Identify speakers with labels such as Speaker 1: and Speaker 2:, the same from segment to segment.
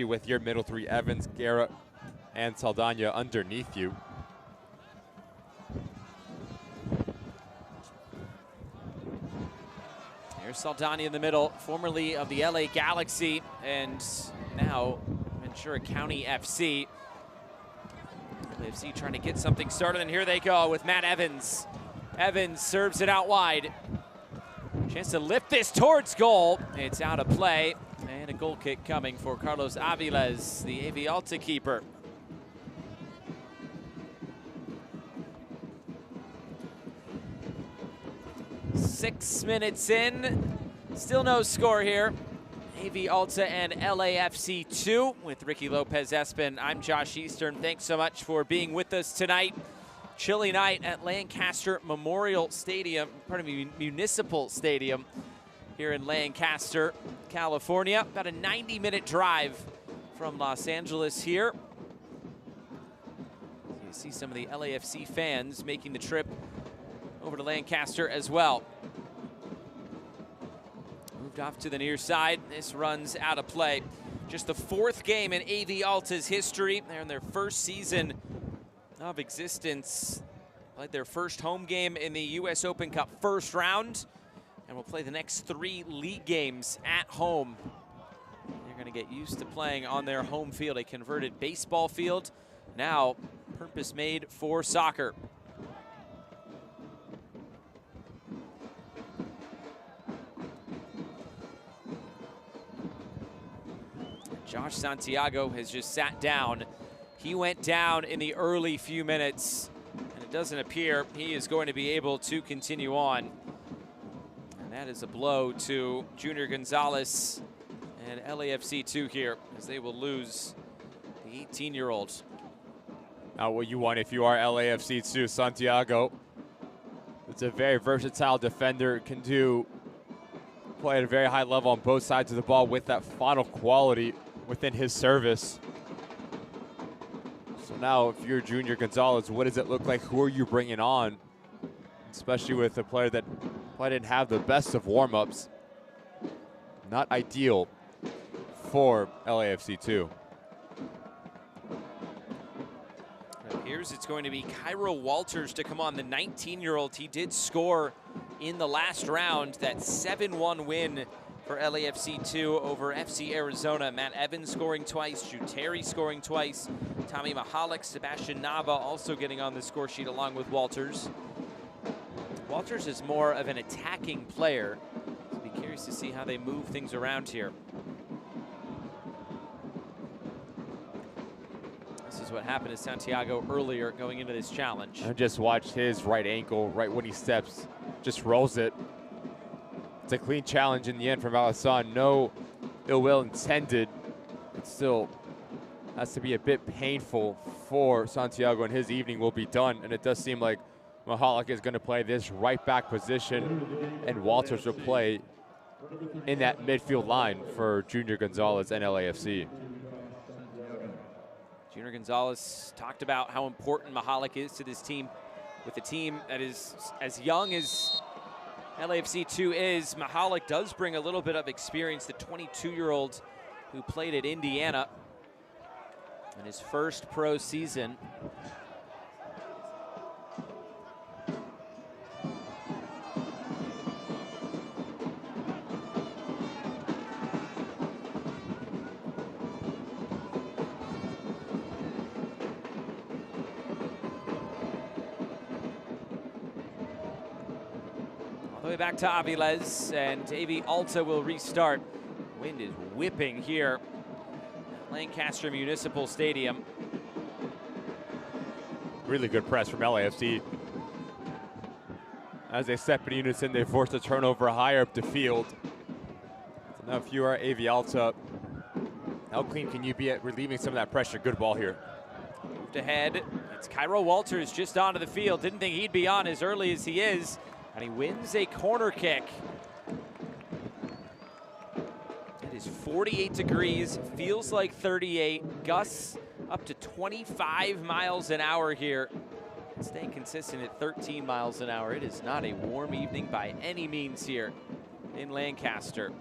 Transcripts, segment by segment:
Speaker 1: with your middle three, Evans, Guerra, and Saldana underneath you.
Speaker 2: Here's Saldana in the middle, formerly of the LA Galaxy and now Ventura County FC. LAFC trying to get something started, and here they go with Matt Evans. Evans serves it out wide. Chance to lift this towards goal. It's out of play, and a goal kick coming for Carlos Aviles, the AV Alta keeper. Six minutes in, still no score here. AV Alta and LAFC 2 with Ricky Lopez-Espin. I'm Josh Eastern. Thanks so much for being with us tonight. Chilly night at Lancaster Memorial Stadium, Municipal Stadium here in Lancaster, California. About a 90-minute drive from Los Angeles here. You see some of the LAFC fans making the trip over to Lancaster as well. Moved off to the near side. This runs out of play. Just the fourth game in AV Alta's history. They're in their first season of existence. Played their first home game in the US Open Cup first round, and will play the next 3 league games at home. They're going to get used to playing on their home field, a converted baseball field, now purpose made for soccer. Josh Santiago has just sat down. He went down in the early few minutes, and it doesn't appear he is going to be able to continue on. And that is a blow to Junior Gonzalez and LAFC 2 here, as they will lose the 18-year-old.
Speaker 1: Now what you want if you are LAFC 2, Santiago. It's a very versatile defender, can play at a very high level on both sides of the ball with that final quality within his service. So now if you're Junior Gonzalez, what does it look like? Who are you bringing on? Especially with a player that probably didn't have the best of warm-ups. Not ideal for LAFC 2.
Speaker 2: It appears it's going to be Cairo Walters to come on, the 19-year-old. He did score in the last round, that 7-1 win for LAFC 2 over FC Arizona. Matt Evans scoring twice, Juteri scoring twice, Tommy Mahalik, Sebastian Nava also getting on the score sheet along with Walters. Walters is more of an attacking player, so be curious to see how they move things around here. This is what happened to Santiago earlier going into this challenge.
Speaker 1: I just watched his right ankle right when he steps, just rolls it. It's a clean challenge in the end from Alassane. No ill will intended. It still has to be a bit painful for Santiago, and his evening will be done. And it does seem like Mahalik is going to play this right back position, and Walters will play in that midfield line for Junior Gonzalez and LAFC.
Speaker 2: Junior Gonzalez talked about how important Mahalik is to this team. With a team that is as young as LAFC 2 is, Mahalik does bring a little bit of experience, the 22-year-old who played at Indiana in his first pro season. Back to Aviles, and AV Alta will restart. Wind is whipping here at Lancaster Municipal Stadium.
Speaker 1: Really good press from LAFC. As they step in unison, they force a turnover higher up the field. So now if you are AV Alta, how clean can you be at relieving some of that pressure? Good ball here.
Speaker 2: Moved ahead. It's Cairo Walters just onto the field. Didn't think he'd be on as early as he is. And he wins a corner kick. It is 48 degrees, feels like 38. Gusts up to 25 miles an hour here. Staying consistent at 13 miles an hour. It is not a warm evening by any means here in Lancaster.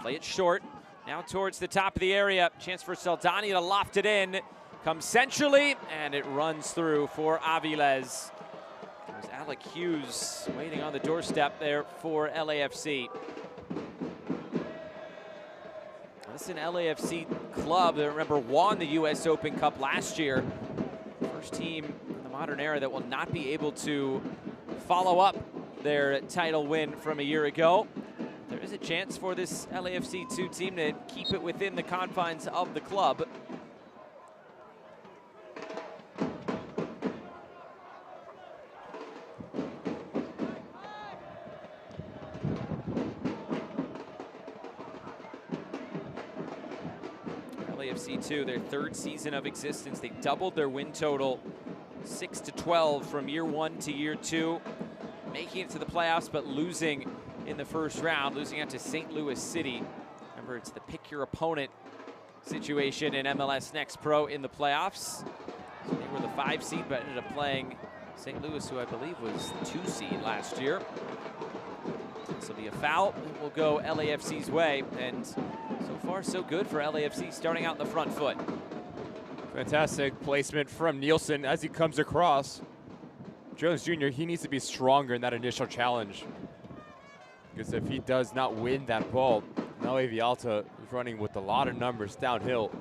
Speaker 2: Play it short. Now towards the top of the area. Chance for Saldani to loft it in. Comes centrally, and it runs through for Aviles. There's Alec Hughes waiting on the doorstep there for LAFC. This is an LAFC club that, remember, won the U.S. Open Cup last year. First team in the modern era that will not be able to follow up their title win from a year ago. There is a chance for this LAFC 2 team to keep it within the confines of the club. LAFC 2, their third season of existence. They doubled their win total 6-12 from year 1 to year 2, making it to the playoffs but losing in the first round, losing out to St. Louis City. Remember, it's the pick your opponent situation in MLS Next Pro in the playoffs. So they were the 5 seed but ended up playing St. Louis, who I believe was the 2 seed last year. This will be a foul. It will go LAFC's way, and so far so good for LAFC, starting out in the front foot.
Speaker 1: Fantastic placement from Nielsen as he comes across. Jones Jr., he needs to be stronger in that initial challenge, because if he does not win that ball, now Alta is running with a lot of numbers downhill.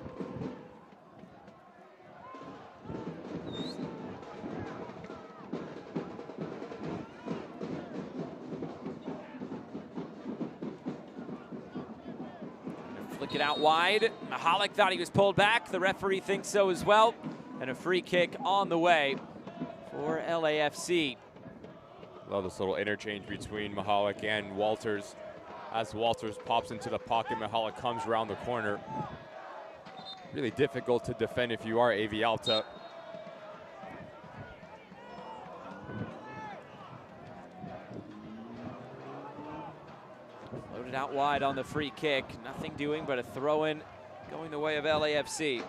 Speaker 2: Flick it out wide. Mahalik thought he was pulled back. The referee thinks so as well. And a free kick on the way for LAFC.
Speaker 1: Love this little interchange between Mahalik and Walters. As Walters pops into the pocket, Mahalik comes around the corner. Really difficult to defend if you are AV Alta.
Speaker 2: Loaded out wide on the free kick. Nothing doing but a throw-in going the way of LAFC.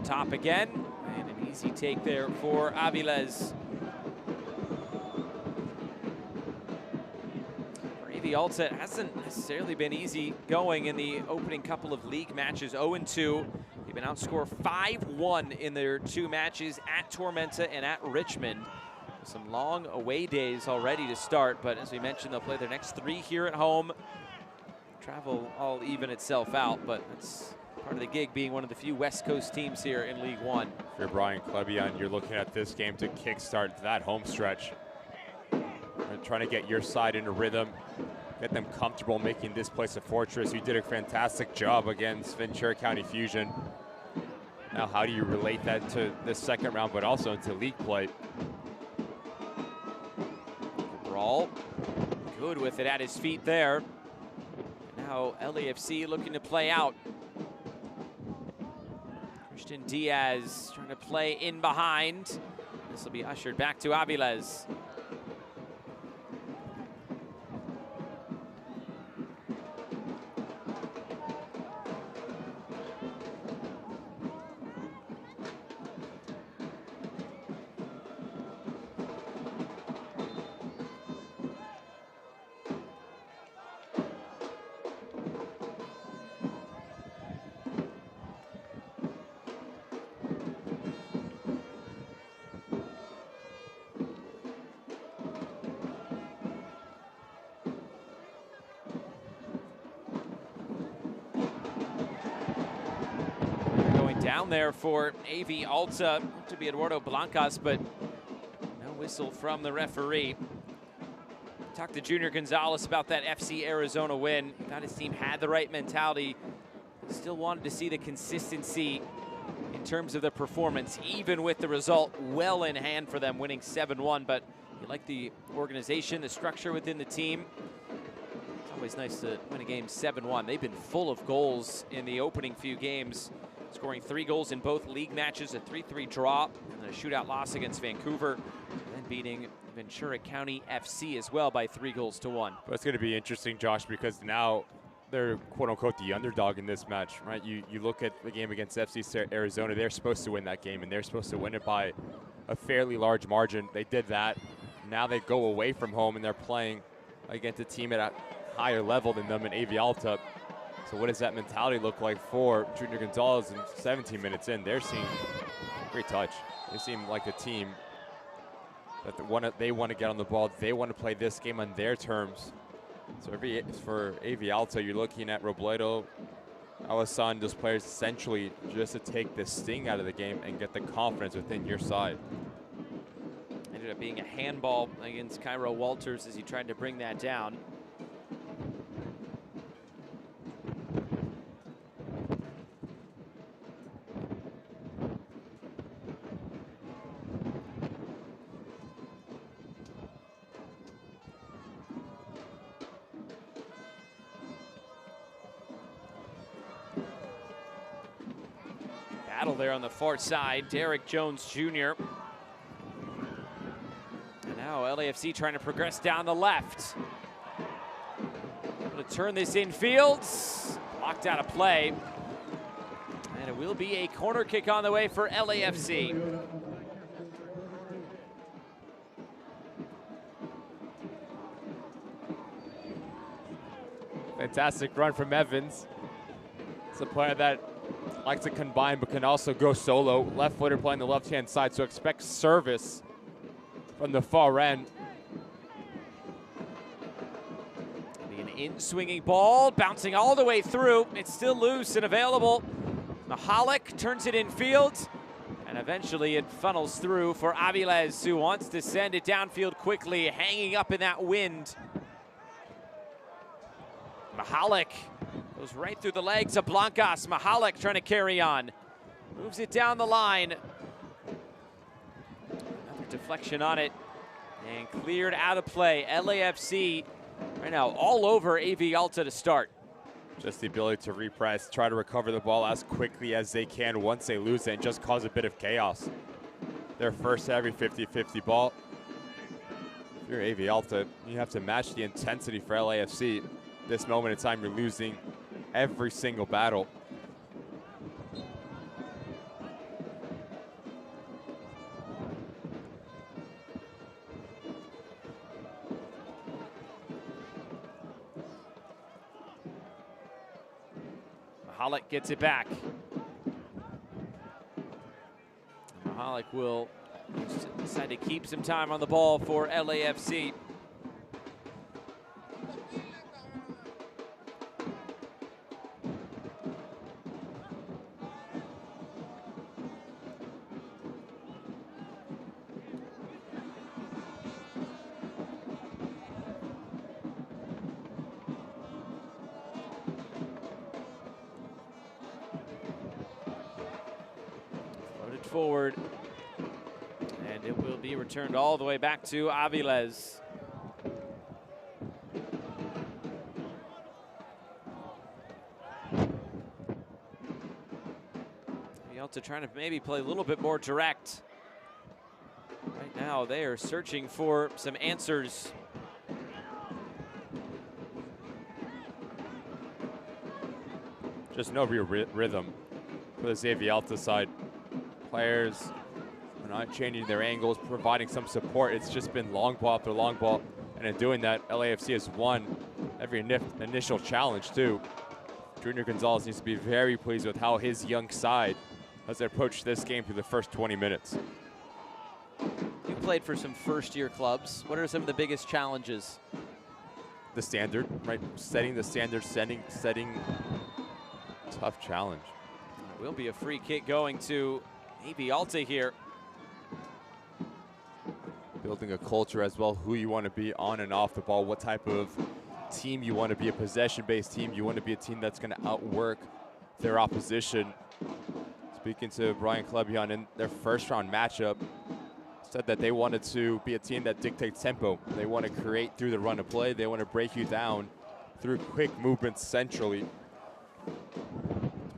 Speaker 2: Top again, and an easy take there for Aviles. For AV Alta, it hasn't necessarily been easy going in the opening couple of league matches. 0-2. They've been outscored 5-1 in their 2 matches at Tormenta and at Richmond. Some long away days already to start, but as we mentioned, they'll play their next 3 here at home. Travel all even itself out, but it's part of the gig being one of the few West Coast teams here in League One.
Speaker 1: If you're Brian Klebian, you're looking at this game to kickstart that home stretch. You're trying to get your side into rhythm, get them comfortable making this place a fortress. You did a fantastic job against Ventura County Fusion. Now, how do you relate that to the second round, but also into league play?
Speaker 2: Brawl, good with it at his feet there. Now LAFC looking to play out. Christian Diaz trying to play in behind. This will be ushered back to Aviles. Down there for AV Alta, to be Eduardo Blancas, but no whistle from the referee. Talked to Junior Gonzalez about that FC Arizona win. He thought his team had the right mentality. Still wanted to see the consistency in terms of the performance, even with the result well in hand for them, winning 7-1. But he liked the organization, the structure within the team. It's always nice to win a game 7-1. They've been full of goals in the opening few games, scoring 3 goals in both league matches, a 3-3 draw, and a shootout loss against Vancouver, and then beating Ventura County FC as well by 3-1.
Speaker 1: But it's going to be interesting, Josh, because now they're quote unquote the underdog in this match, right? You look at the game against FC Arizona, they're supposed to win that game and they're supposed to win it by a fairly large margin. They did that. Now they go away from home and they're playing against a team at a higher level than them in AV Alta. So what does that mentality look like for Junior Gonzalez in 17 minutes in? They're seeing great touch. They seem like a team that they want to get on the ball. They want to play this game on their terms. So for AV Alta, you're looking at Robledo, Alassane, those players essentially just to take the sting out of the game and get the confidence within your side.
Speaker 2: Ended up being a handball against Cairo Walters as he tried to bring that down. Battle there on the far side, Derek Jones Jr. And now LAFC trying to progress down the left. Able to turn this infield, blocked out of play. And it will be a corner kick on the way for LAFC.
Speaker 1: Fantastic run from Evans. It's a player that likes to combine but can also go solo. Left footer playing the left-hand side, so expect service from the far end.
Speaker 2: An in-swinging ball, bouncing all the way through. It's still loose and available. Mahalik turns it in field, and eventually it funnels through for Aviles, who wants to send it downfield quickly, hanging up in that wind. Mahalik goes right through the legs of Blancas. Mahalik trying to carry on. Moves it down the line. Another deflection on it. And cleared out of play. LAFC right now all over AV Alta to start.
Speaker 1: Just the ability to repress, try to recover the ball as quickly as they can once they lose it and just cause a bit of chaos. Their first every 50-50 ball. If you're AV Alta, you have to match the intensity for LAFC. This moment in time, you're losing every single battle.
Speaker 2: Mahalik gets it back. Mahalik will decide to keep some time on the ball for LAFC. Forward, and it will be returned all the way back to Aviles. Alta trying to maybe play a little bit more direct. Right now they are searching for some answers.
Speaker 1: Just no real rhythm for the AV Alta side. Players are not changing their angles, providing some support. It's just been long ball after long ball. And in doing that, LAFC has won every initial challenge too. Junior Gonzalez needs to be very pleased with how his young side has approached this game through the first 20 minutes.
Speaker 2: You played for some first-year clubs. What are some of the biggest challenges?
Speaker 1: The standard, right? Setting the standard, setting tough challenge.
Speaker 2: Will be a free kick going to AV Alta here.
Speaker 1: Building a culture as well, who you want to be on and off the ball, what type of team you want to be, a possession-based team. You want to be a team that's going to outwork their opposition. Speaking to Brian Klebian in their first-round matchup, said that they wanted to be a team that dictates tempo. They want to create through the run of play. They want to break you down through quick movements centrally.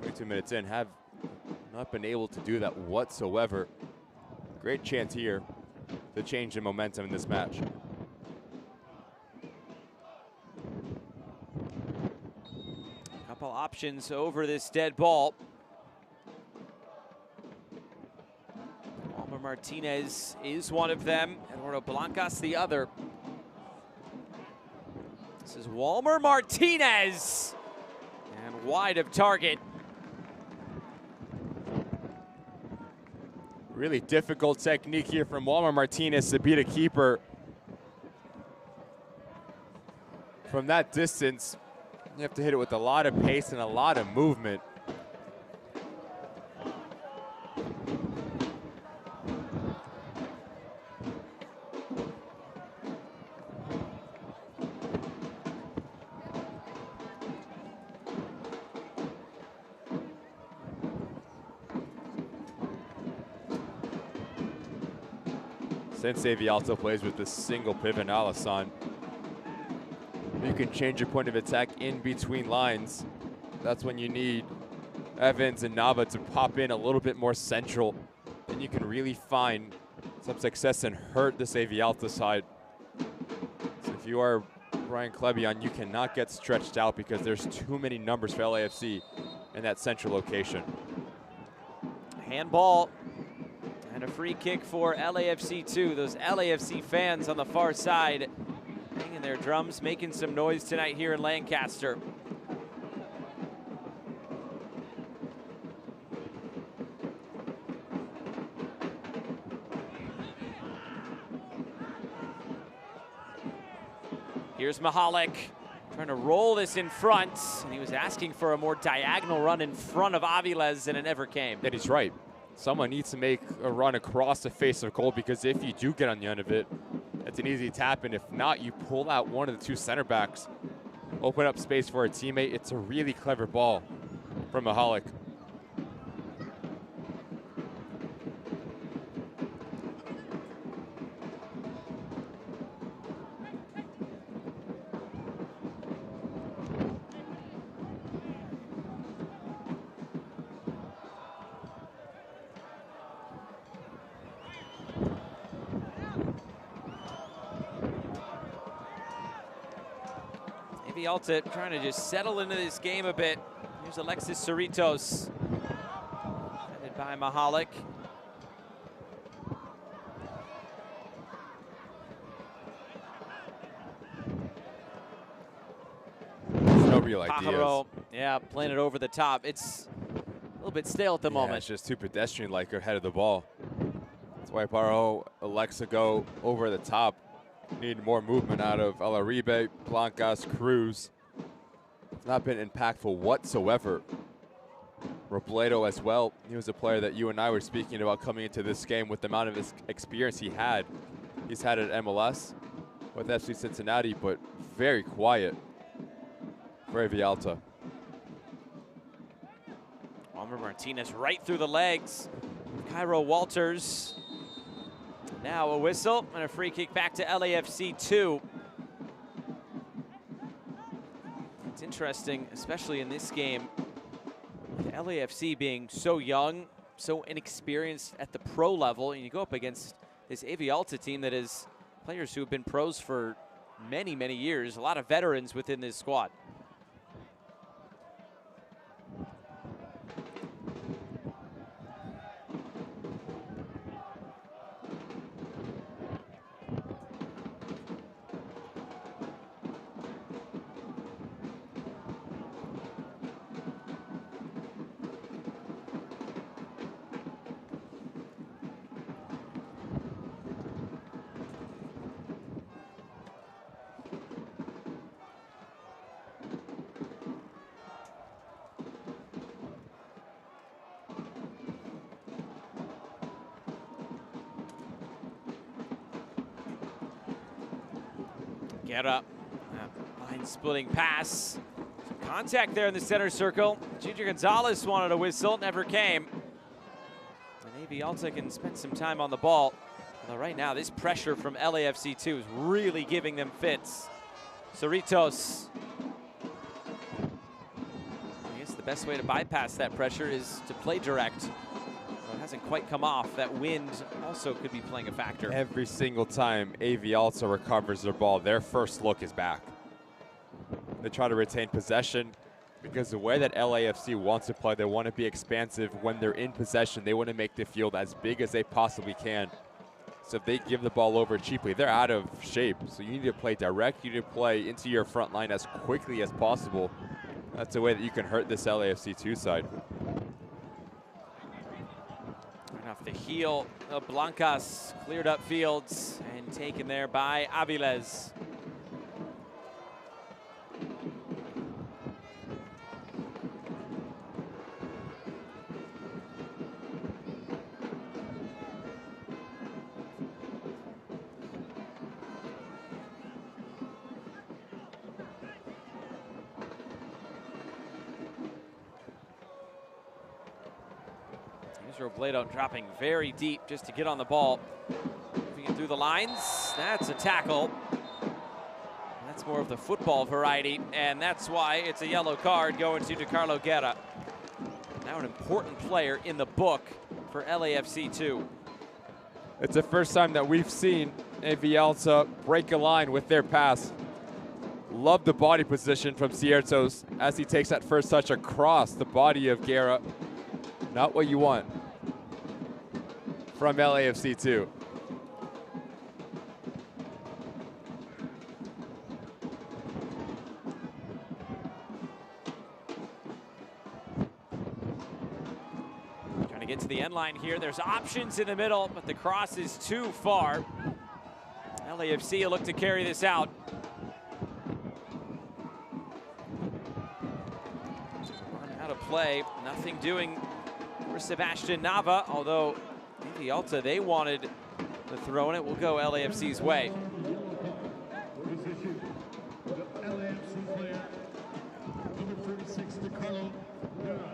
Speaker 1: 22 minutes in, have not been able to do that whatsoever. Great chance here to change the momentum in this match.
Speaker 2: options over this dead ball. Walmer Martinez is one of them. Eduardo Blancas the other. This is Walmer Martinez. And wide of target.
Speaker 1: Really difficult technique here from Walmer Martinez to beat a keeper. From that distance, you have to hit it with a lot of pace and a lot of movement. Since Alta plays with this single pivot Alisson, you can change your point of attack in between lines. That's when you need Evans and Nava to pop in a little bit more central. Then you can really find some success and hurt this Alta side. So if you are Brian Klebian, you cannot get stretched out because there's too many numbers for LAFC in that central location.
Speaker 2: Handball. And a free kick for LAFC 2. Those LAFC fans on the far side banging their drums, making some noise tonight here in Lancaster. Here's Mahalik trying to roll this in front, and he was asking for a more diagonal run in front of Aviles, and it never came.
Speaker 1: That is right. Someone needs to make a run across the face of goal, because if you do get on the end of it, it's an easy tap, and if not, you pull out one of the two center backs, open up space for a teammate. It's a really clever ball from Mahalik.
Speaker 2: Alta trying to just settle into this game a bit. Here's Alexis Cerritos, headed by Mahalik.
Speaker 1: There's no real ideas.
Speaker 2: Yeah, playing it over the top. It's a little bit stale at the moment.
Speaker 1: It's just too pedestrian-like ahead of the ball. That's why Paro, Alexa go over the top. Need more movement out of Alaribe, Blancas, Cruz. It's not been impactful whatsoever. Robledo as well. He was a player that you and I were speaking about coming into this game with the amount of experience he had. He's had it at MLS with FC Cincinnati, but very quiet for Alta.
Speaker 2: Walmer Martinez right through the legs. Cairo Walters. Now a whistle and a free kick back to LAFC 2. It's interesting, especially in this game, with LAFC being so young, so inexperienced at the pro level, and you go up against this Alta team that is players who have been pros for many, many years, a lot of veterans within this squad. Guerra, line splitting pass. Some contact there in the center circle. Ginger Gonzalez wanted a whistle, never came. And Alta can spend some time on the ball. Although right now, this pressure from LAFC 2 is really giving them fits. Cerritos. I guess the best way to bypass that pressure is to play direct. Well, it hasn't quite come off. That wind also could be playing a factor.
Speaker 1: Every single time Alta recovers their ball, their first look is back. They try to retain possession. because the way that LAFC wants to play, they want to be expansive. When they're in possession, they want to make the field as big as they possibly can. So if they give the ball over cheaply, they're out of shape. So you need to play direct. You need to play into your front line as quickly as possible. That's a way that you can hurt this LAFC 2 side.
Speaker 2: Right off the heel of Blancas, cleared up fields and taken there by Aviles. Robledo dropping very deep just to get on the ball. Moving it through the lines. That's a tackle. That's more of the football variety, and that's why it's a yellow card going to DeCarlo Guerra. Now an important player in the book for LAFC 2.
Speaker 1: It's the first time that we've seen Alta break a line with their pass. Love the body position from Ciertos as he takes that first touch across the body of Guerra. Not what you want from LAFC 2.
Speaker 2: Trying to get to the end line here. There's options in the middle, but the cross is too far. LAFC will look to carry this out. Run out of play. Nothing doing for Sebastian Nava, although maybe Alta, they wanted the throw, and it will go LAFC's way.
Speaker 3: LAFC player, number 36, DeCarlo Guerra.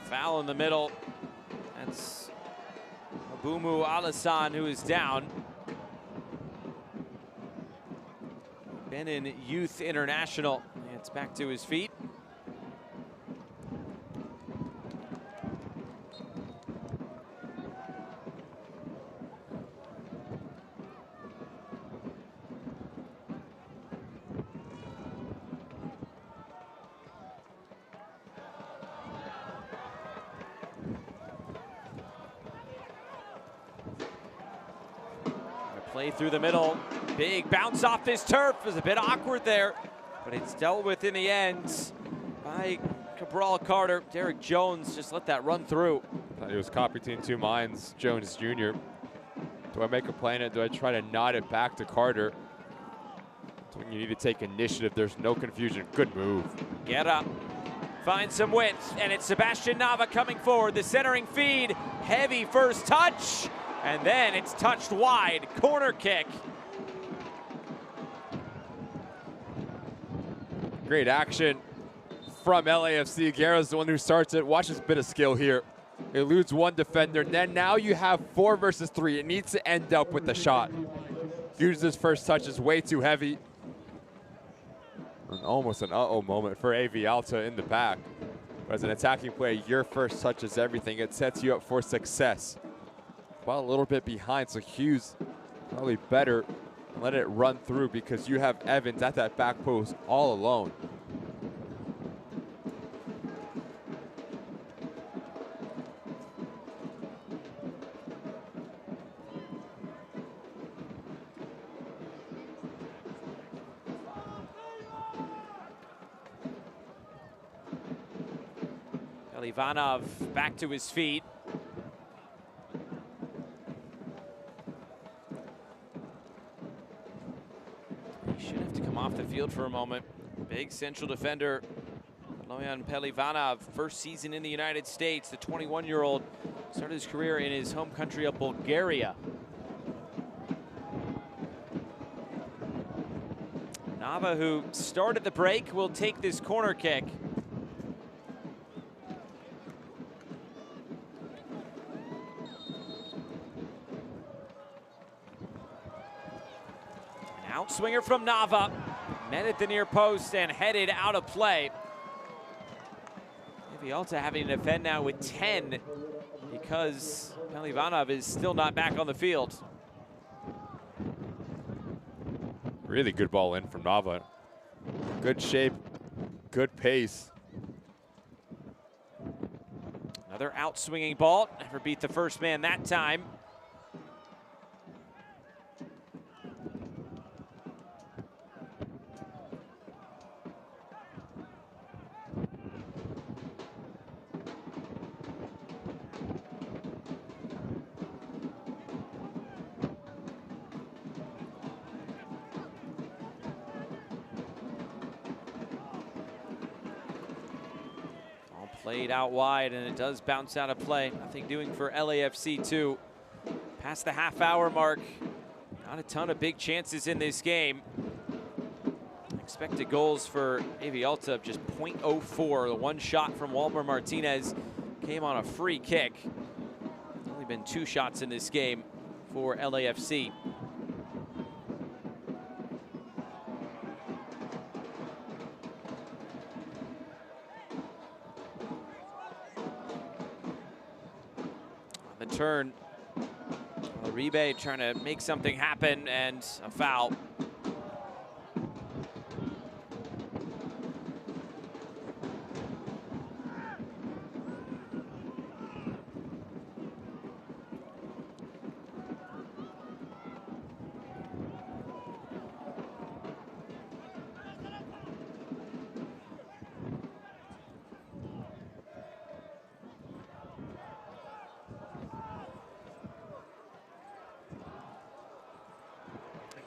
Speaker 2: Foul in the middle. That's Abumu Alassane who is down. Been in youth international. It's back to his feet. Play through the middle. Big bounce off his turf. It was a bit awkward there, but it's dealt with in the end by Cabral Carter. Derek Jones just let that run through.
Speaker 1: It was caught between two minds. Jones Jr. Do I make a play in it? Do I try to nod it back to Carter? That's when you need to take initiative. There's no confusion. Good move.
Speaker 2: Guerra finds some width, and it's Sebastian Nava coming forward. The centering feed. Heavy first touch. And then it's touched wide, corner kick.
Speaker 1: Great action from LAFC. Guerra's the one who starts it. Watch this bit of skill here. Eludes one defender, and then now you have 4 versus 3. It needs to end up with the shot. Uses his first touch is way too heavy. And almost an uh-oh moment for AV Alta in the back. But as an attacking play, your first touch is everything. It sets you up for success. Well, a little bit behind, so Hughes probably better let it run through because you have Evans at that back post all alone.
Speaker 2: Ivanov back to his feet. He should have to come off the field for a moment. Big central defender, Loyan Pelivanov, first season in the United States. The 21-year-old started his career in his home country of Bulgaria. Nava, who started the break, will take this corner kick. Outswinger from Nava. Met at the near post and headed out of play. Alta having to defend now with 10 because Pelivanov is still not back on the field.
Speaker 1: Really good ball in from Nava. Good shape, good pace.
Speaker 2: Another outswinging ball. Never beat the first man that time. Played out wide, and it does bounce out of play. Nothing doing for LAFC 2. Past the half-hour mark. Not a ton of big chances in this game. Expected goals for AV Alta of just .04. The one shot from Walmer Martinez came on a free kick. Only been 2 shots in this game for LAFC. Turn. Uribe trying to make something happen, and a foul.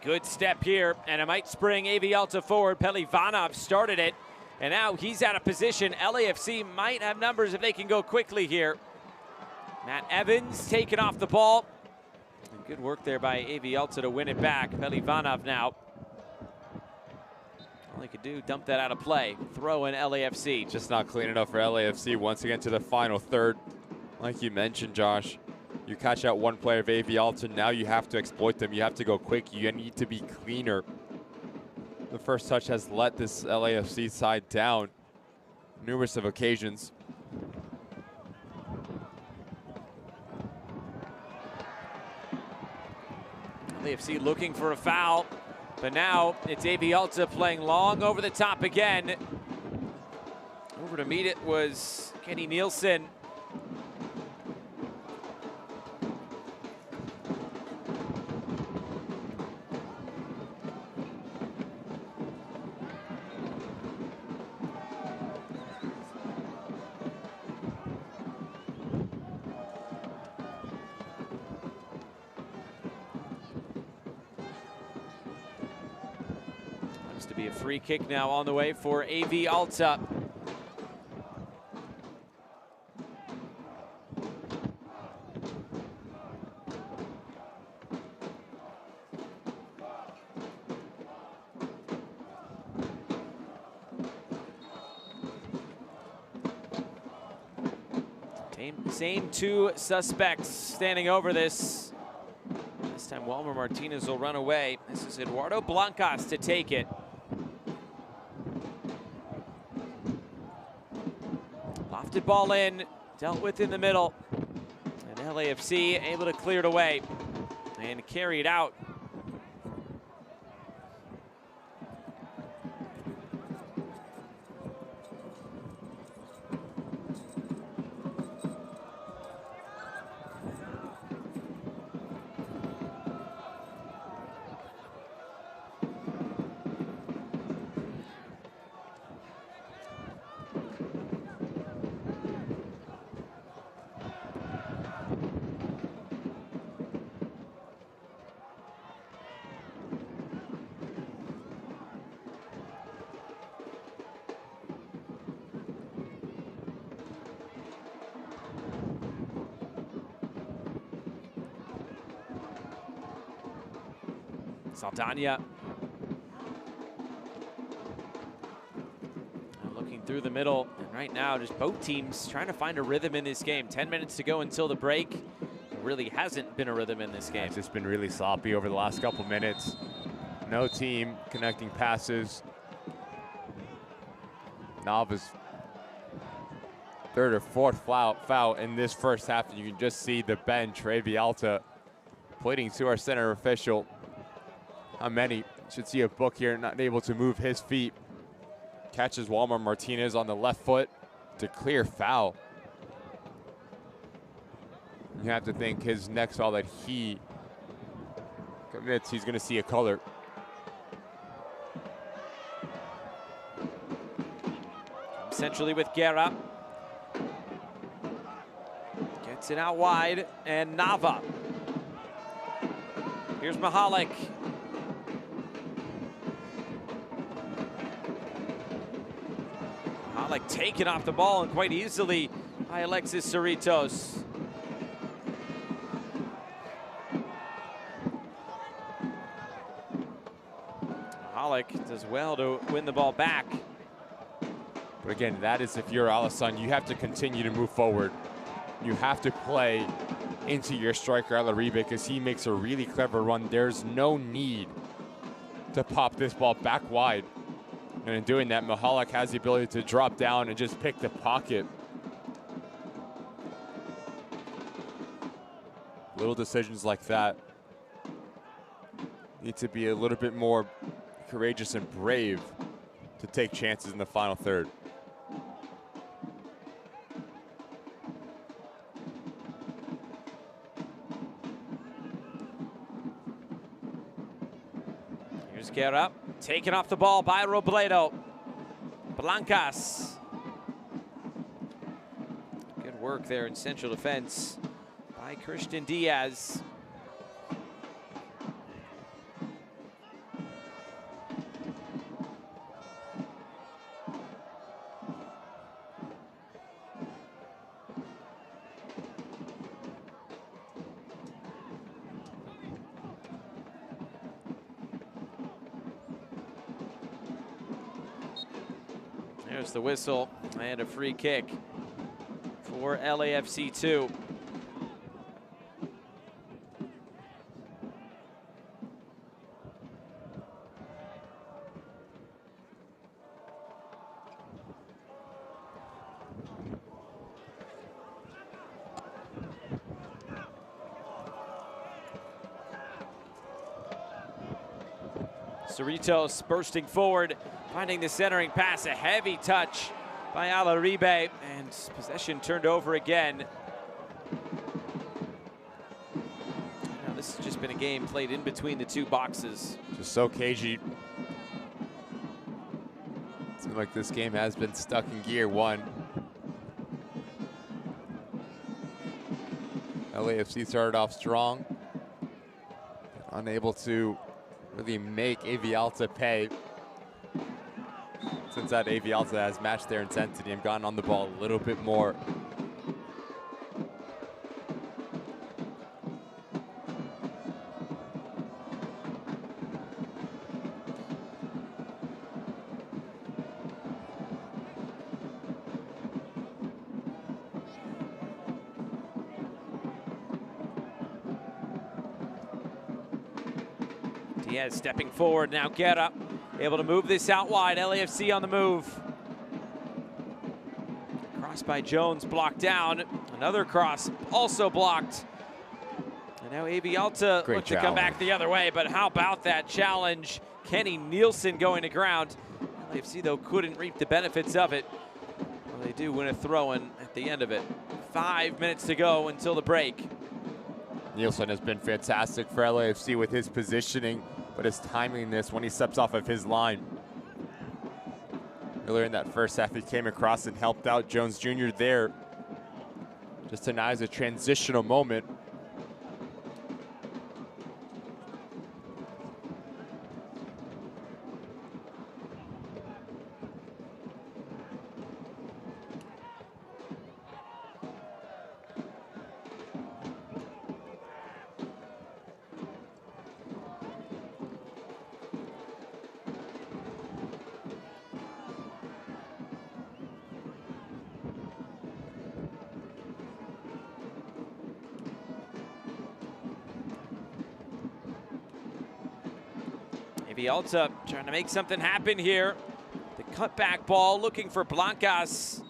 Speaker 2: Good step here, and it might spring AV Alta forward. Pelivanov started it, and now he's out of position. LAFC might have numbers if they can go quickly here. Matt Evans taking off the ball. And good work there by AV Alta to win it back. Pelivanov now. All he could do, dump that out of play. Throw in LAFC.
Speaker 1: Just not clean enough for LAFC once again to the final third. Like you mentioned, Josh. You catch out one player of AV Alta, now you have to exploit them. You have to go quick. You need to be cleaner. The first touch has let this LAFC side down numerous of occasions.
Speaker 2: LAFC looking for a foul, but now it's AV Alta playing long over the top again. Over to meet it was Kenny Nielsen. To be a free kick now on the way for AV Alta. Same 2 suspects standing over this. This time Walmer Martinez will run away. This is Eduardo Blancas to take it. Lofted ball in, dealt with in the middle. And LAFC able to clear it away and carry it out. Saldana looking through the middle, and right now just both teams trying to find a rhythm in this game. 10 minutes to go until the break. There really hasn't been a rhythm in this game.
Speaker 1: It's just been really sloppy over the last couple minutes. No team connecting passes. Nava's third or fourth foul in this first half. You can just see the bench, Alta, pleading to our center official. How many? Should see a book here, not able to move his feet. Catches Walmart Martinez on the left foot to clear foul. You have to think his next foul that he commits, he's gonna see a color.
Speaker 2: Centrally with Guerra. Gets it out wide, and Nava. Here's Mahalik. Mahalik taken off the ball and quite easily by Alexis Cerritos. Mahalik does well to win the ball back.
Speaker 1: But again, that is if you're Alassane, you have to continue to move forward. You have to play into your striker Alaribe because he makes a really clever run. There's no need to pop this ball back wide. And in doing that, Mahalik has the ability to drop down and just pick the pocket. Little decisions like that need to be a little bit more courageous and brave to take chances in the final third.
Speaker 2: Here's Guerra, taken off the ball by Robledo. Blancas. Good work there in central defense by Christian Diaz. There's the whistle and a free kick for LAFC 2. Cerritos bursting forward, finding the centering pass, a heavy touch by Alaribe, and possession turned over again. Now, this has just been a game played in between the two boxes.
Speaker 1: Just so cagey. Seems like this game has been stuck in gear one. LAFC started off strong, unable to really make Alta pay. Since that Alta has matched their intensity and gotten on the ball a little bit more.
Speaker 2: Diaz stepping forward now. Guerra able to move this out wide. LAFC on the move. Cross by Jones, blocked down. Another cross also blocked. And now Alta look to come back the other way, but how about that challenge? Kenny Nielsen going to ground. LAFC though couldn't reap the benefits of it. Well, they do win a throw-in at the end of it. 5 minutes to go until the break.
Speaker 1: Nielsen has been fantastic for LAFC with his positioning, but his timeliness when he steps off of his line. Earlier in that first half, he came across and helped out Jones Jr. there. Just denies a transitional moment.
Speaker 2: Maybe Alta trying to make something happen here. The cutback ball looking for Blancas.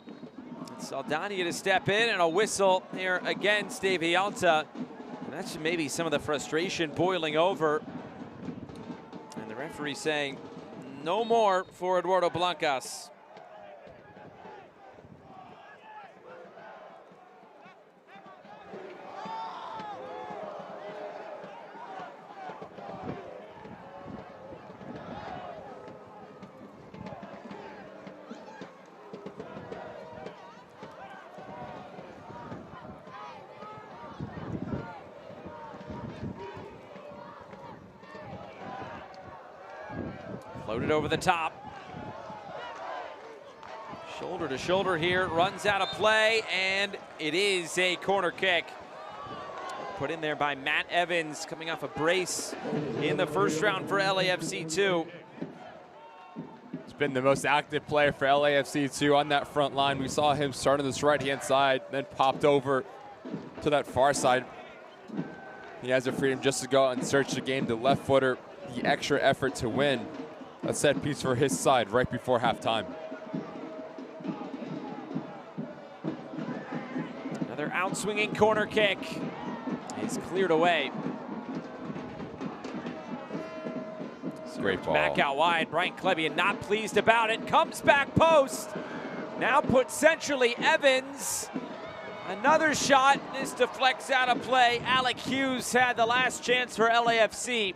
Speaker 2: It's Saldania to step in, and a whistle here against Davey Alta. And that's maybe some of the frustration boiling over. And the referee saying no more for Eduardo Blancas. Floated over the top. Shoulder to shoulder here, runs out of play, and it is a corner kick. Put in there by Matt Evans, coming off a brace in the first round for LAFC 2.
Speaker 1: He's been the most active player for LAFC 2 on that front line. We saw him start on this right-hand side, then popped over to that far side. He has the freedom just to go out and search the game. The left footer, the extra effort to win. A set piece for his side right before halftime.
Speaker 2: Another outswinging corner kick. He's cleared away.
Speaker 1: Great ball.
Speaker 2: Back out wide. Brian Klebian not pleased about it. Comes back post. Now put centrally Evans. Another shot. This deflects out of play. Alec Hughes had the last chance for LAFC.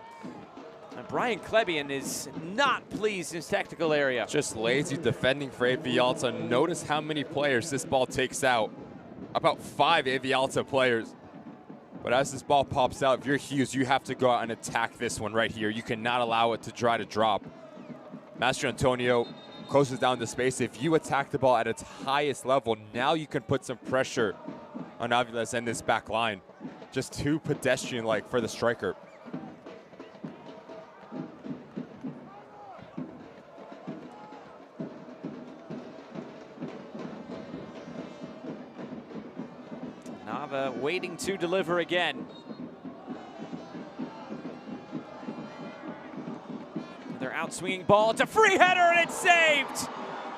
Speaker 2: And Brian Klebian is not pleased in his tactical area.
Speaker 1: Just lazy defending for AV Alta. Notice how many players this ball takes out. About 5 AV Alta players. But as this ball pops out, if you're Hughes, you have to go out and attack this one right here. You cannot allow it to try to drop. Master Antonio closes down the space. If you attack the ball at its highest level, now you can put some pressure on Aviles and this back line. Just too pedestrian-like for the striker.
Speaker 2: Nava waiting to deliver again. Another outswinging ball. It's a free header and it's saved.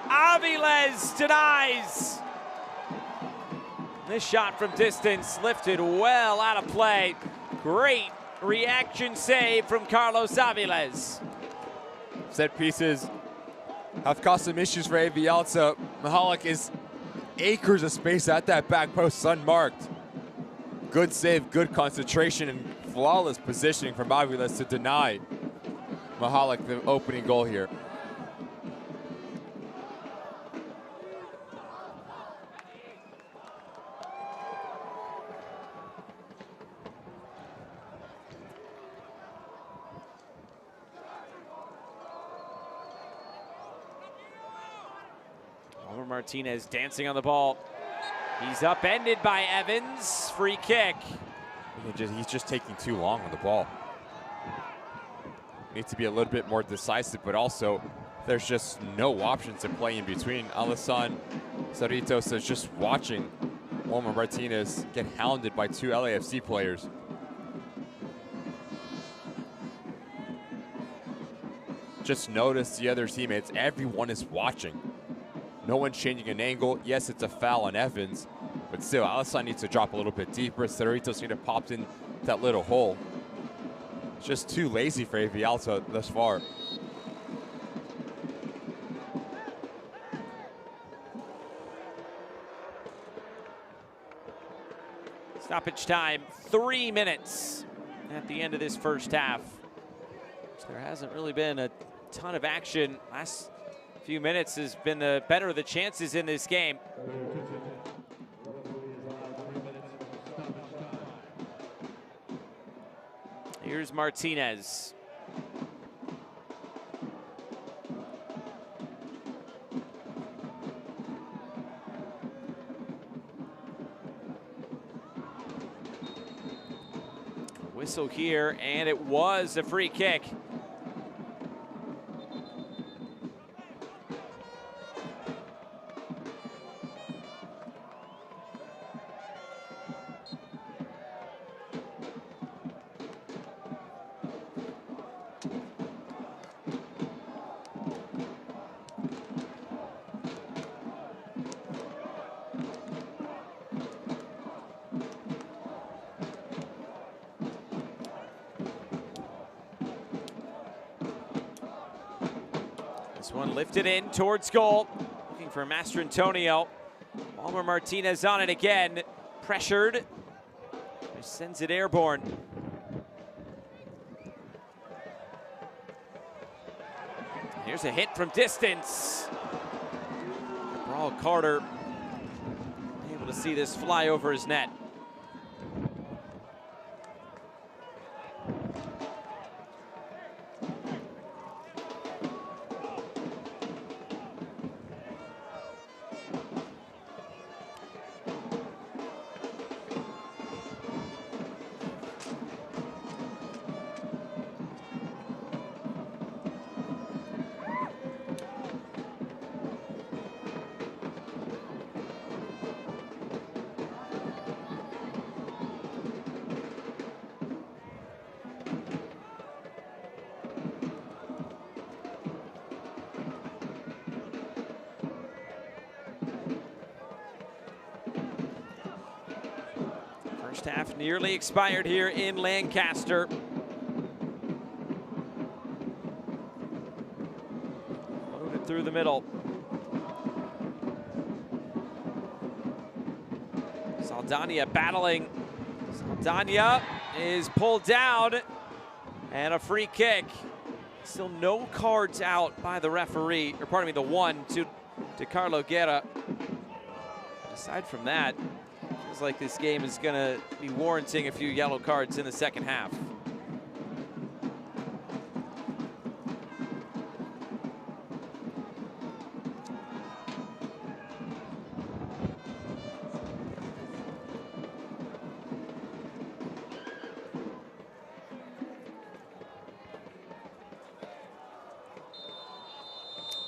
Speaker 2: Aviles denies. This shot from distance lifted well out of play. Great reaction save from Carlos Aviles.
Speaker 1: Set pieces have caused some issues for AV Alta. Mahalik is acres of space at that back post, unmarked. Good save, good concentration, and flawless positioning from Aviles to deny Mahalik the opening goal here.
Speaker 2: Martinez dancing on the ball. He's upended by Evans. Free kick.
Speaker 1: He's just taking too long on the ball. Needs to be a little bit more decisive, but also there's just no options to play in between. Alisson Cerritos is just watching Lamar Martinez get hounded by 2 LAFC players. Just notice the other teammates. Everyone is watching. No one's changing an angle. Yes, it's a foul on Evans, but still, Alisson needs to drop a little bit deeper. Cerritos need to pop in that little hole. It's just too lazy for AV Alta thus far.
Speaker 2: Stoppage time, 3 minutes at the end of this first half. There hasn't really been a ton of action. Last few minutes has been the better of the chances in this game. Here's Martinez. Whistle here, and it was a free kick. one lifted in towards goal. Looking for Master Antonio. Palmer Martinez on it again. Pressured. He sends it airborne. Here's a hit from distance. Brawl Carter able to see this fly over his net. First half nearly expired here in Lancaster. Loaded through the middle. Saldana battling. Saldana is pulled down, and a free kick. Still no cards out by the referee, or pardon me, the one to Carlo Guerra. Aside from that, feels like this game is going to be warranting a few yellow cards in the second half.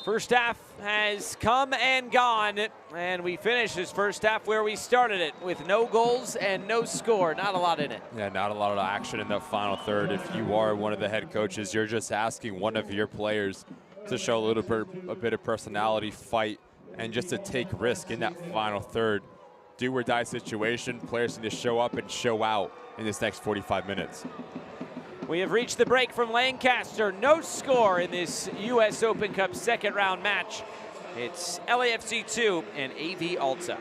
Speaker 2: First half has come and gone, and we finish this first half where we started it, with no goals and no score. Not a lot in it.
Speaker 1: Yeah, not a lot of action in the final third. If you are one of the head coaches, you're just asking one of your players to show a bit of personality, fight, and just to take risk in that final third. Do or die situation, players need to show up and show out in this next 45 minutes.
Speaker 2: We have reached the break from Lancaster. No score in this U.S. Open Cup second round match. It's LAFC 2 and AV Alta.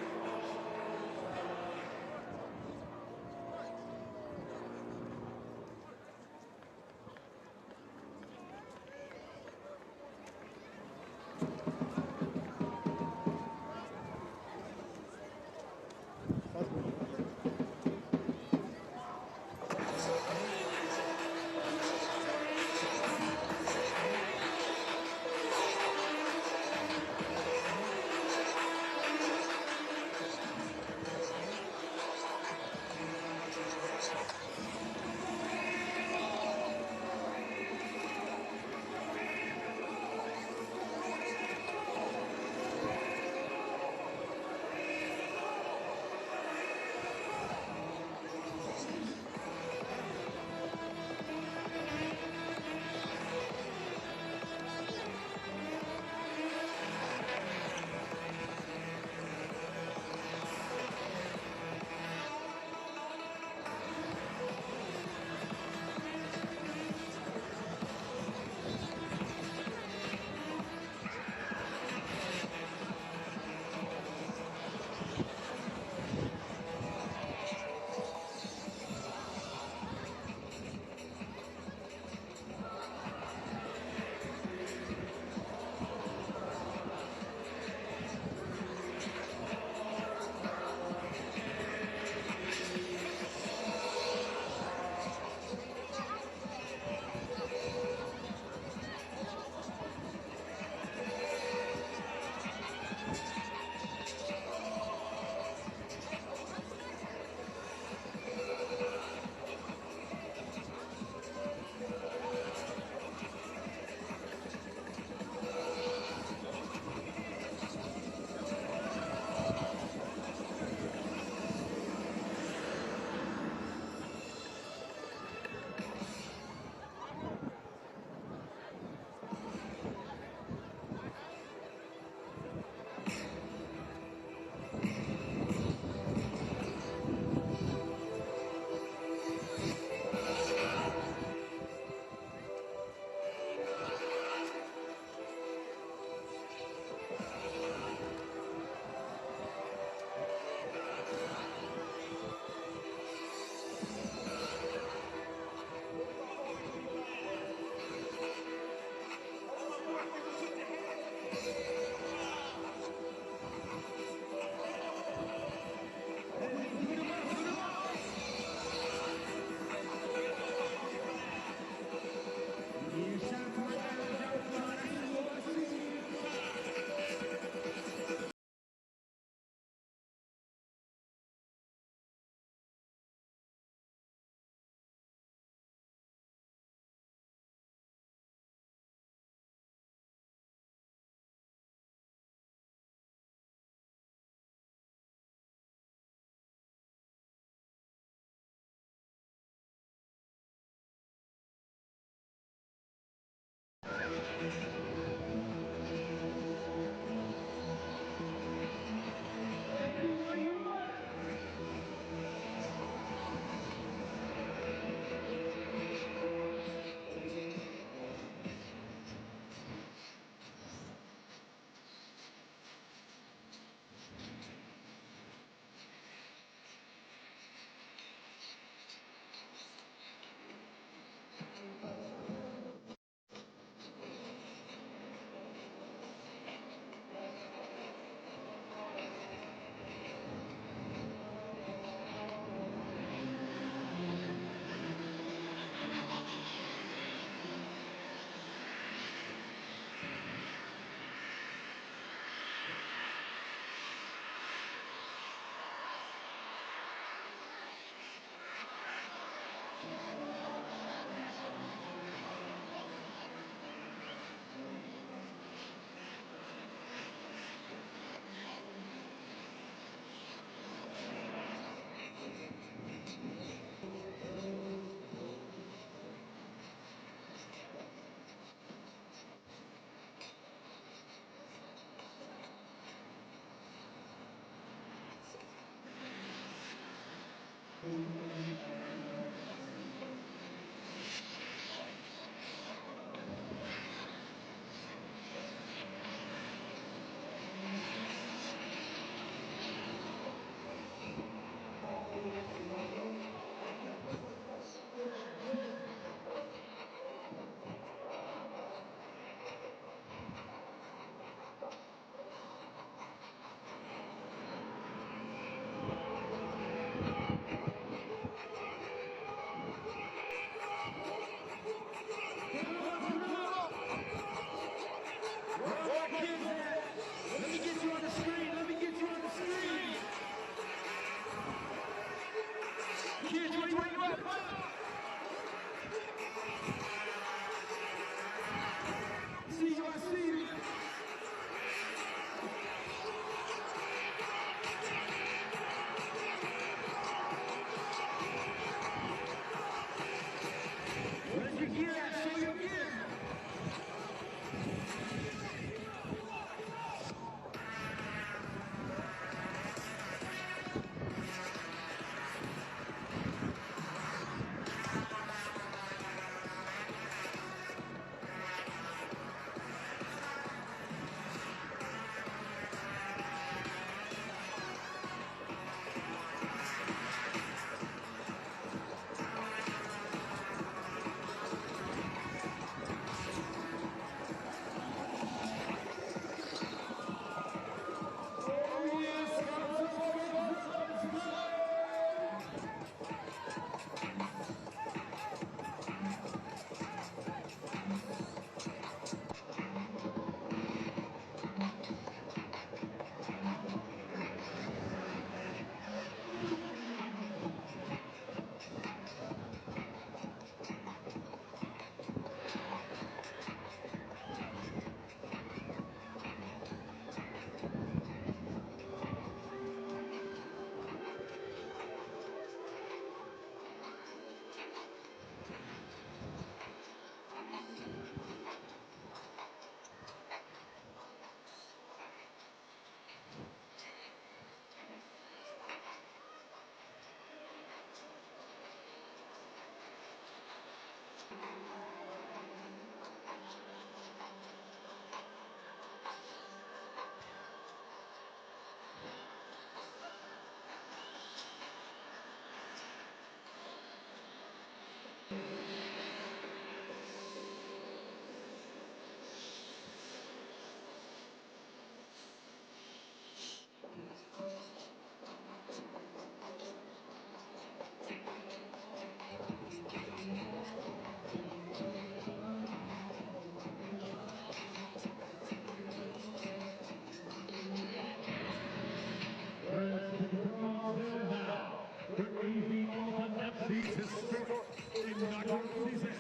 Speaker 3: Alta FC's historic inaugural season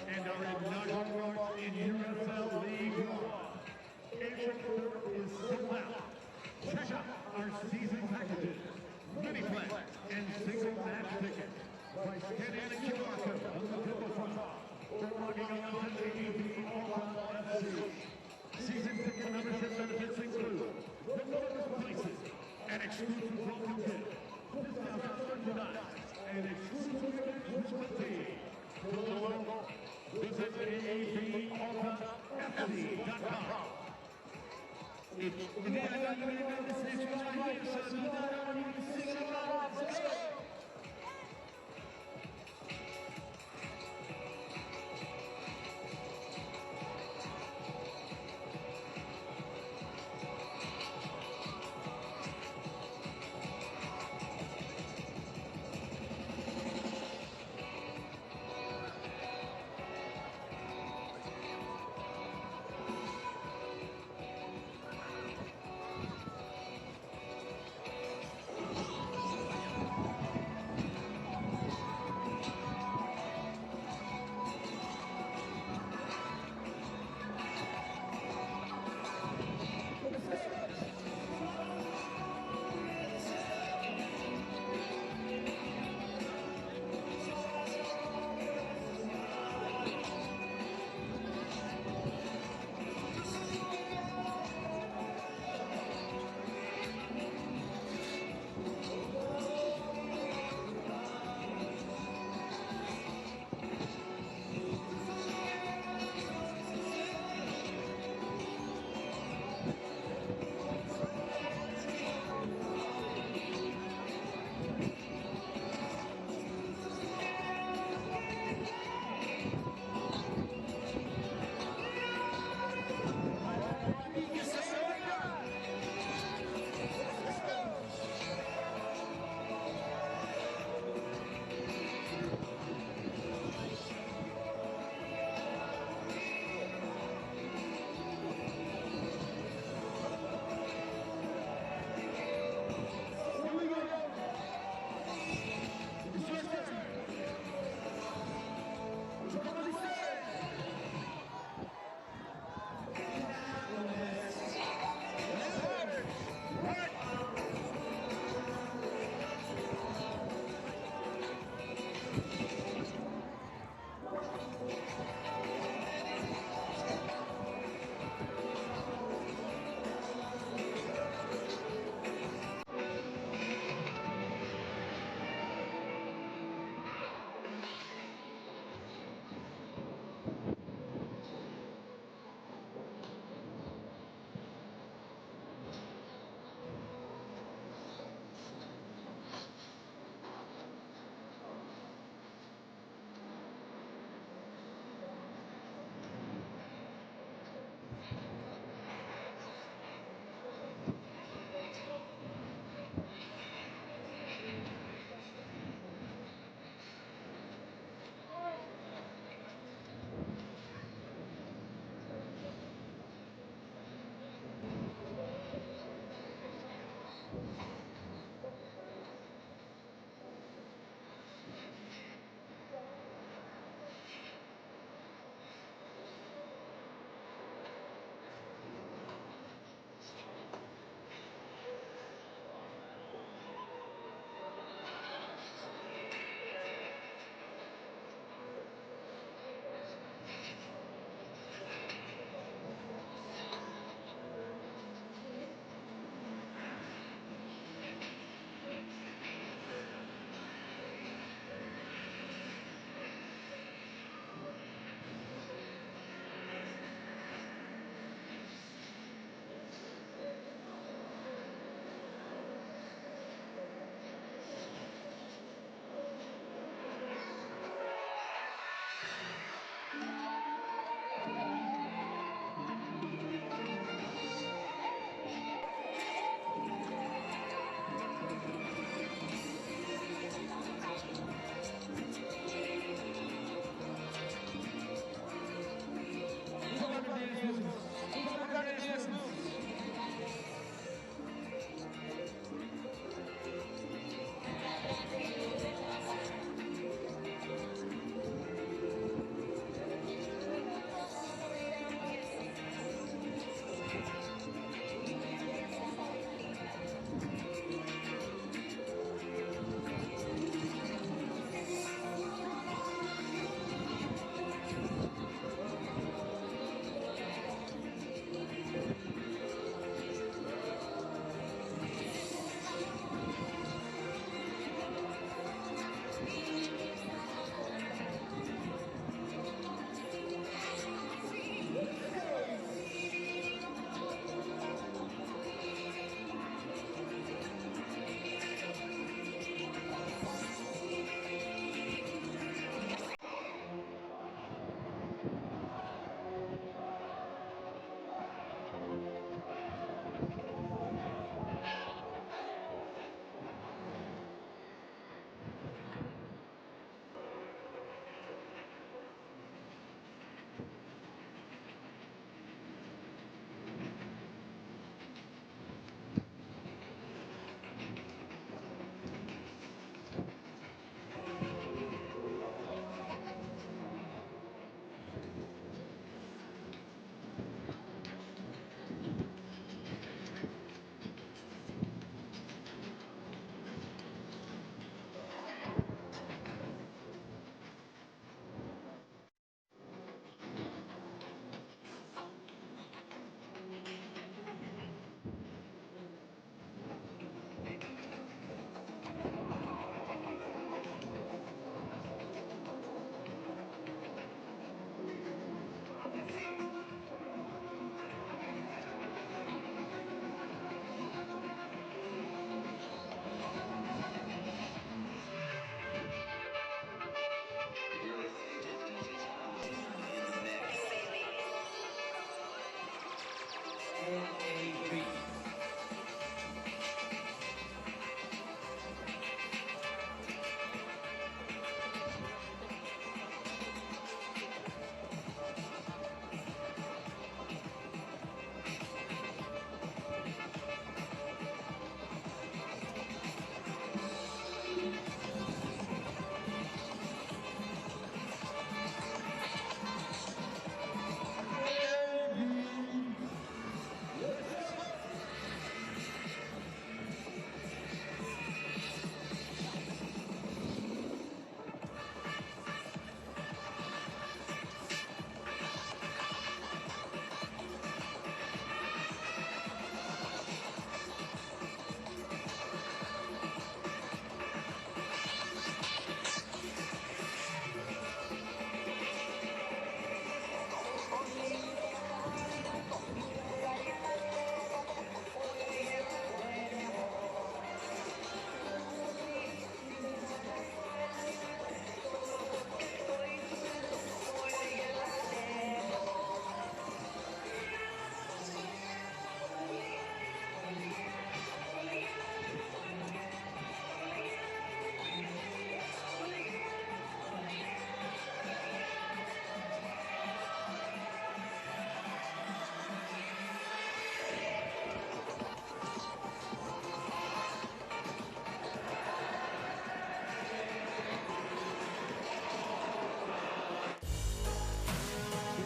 Speaker 3: and our inaugural march in USL League One. April 4th is sold out. Check out our season packages, mini plan, and single match tickets by scanning the QR code on the table front or logging on to AV Alta FC. season ticket membership benefits include the lowest prices, an exclusive welcome gift, discounted merchandise, and exclusive events with the team. For the logo, visit AABAltaFC.com.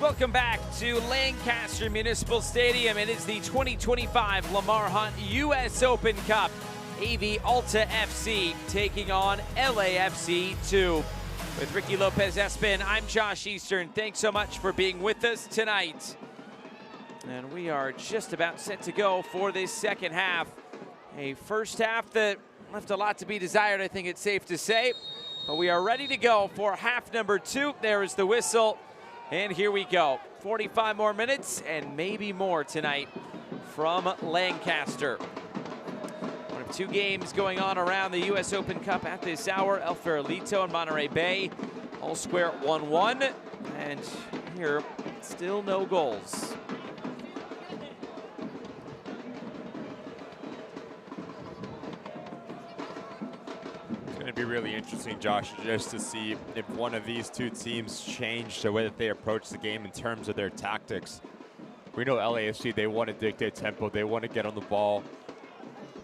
Speaker 2: Welcome back to Lancaster Municipal Stadium. It is the 2025 Lamar Hunt U.S. Open Cup. AV Alta FC taking on LAFC 2. With Ricky Lopez-Espin, I'm Josh Eastern. Thanks so much for being with us tonight. And we are just about set to go for this second half. A first half that left a lot to be desired, I think it's safe to say. But we are ready to go for half number 2. There is the whistle. And here we go. 45 more minutes and maybe more tonight from Lancaster. One of 2 games going on around the U.S. Open Cup at this hour. El Farolito and Monterey Bay all square 1-1. And here, still no goals.
Speaker 1: Be really interesting, Josh, just to see if one of these 2 teams change the way that they approach the game in terms of their tactics. We know LAFC, they want to dictate tempo, they want to get on the ball.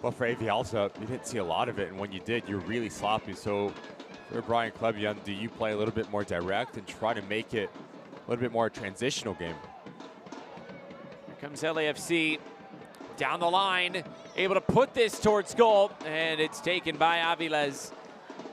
Speaker 1: But for AV Alta, you didn't see a lot of it, and when you did, you're really sloppy. So for Brian Klebian, do you play a little bit more direct and try to make it a little bit more a transitional game?
Speaker 2: Here comes LAFC down the line, able to put this towards goal, and it's taken by Aviles.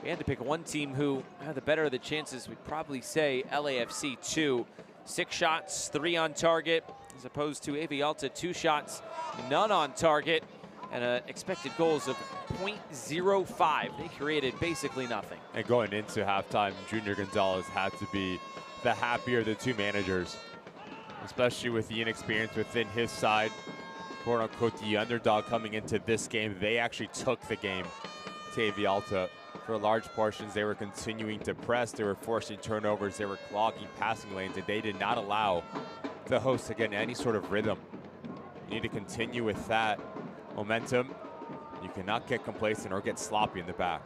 Speaker 2: We had to pick one team who had the better of the chances. We'd probably say LAFC 2. 6 shots, 3 on target, as opposed to AV Alta, 2 shots, none on target, and expected goals of 0.05. They created basically nothing.
Speaker 1: And going into halftime, Junior Gonzalez had to be the happier of the 2 managers, especially with the inexperience within his side. Quote unquote, the underdog coming into this game. They actually took the game to AV Alta. For large portions, they were continuing to press, they were forcing turnovers, they were clogging passing lanes, and they did not allow the hosts to get any sort of rhythm. You need to continue with that momentum. You cannot get complacent or get sloppy in the back.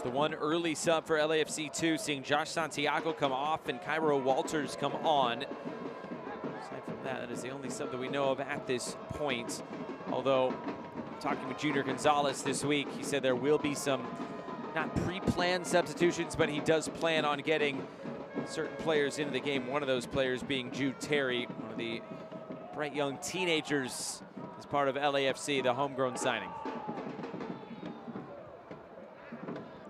Speaker 2: The one early sub for LAFC 2, seeing Josh Santiago come off and Cairo Walters come on. Aside from that, that is the only sub that we know of at this point. Although, talking with Junior Gonzalez this week, he said there will be some not pre-planned substitutions, but he does plan on getting certain players into the game. One of those players being Jude Terry, one of the bright young teenagers as part of LAFC, the homegrown signing.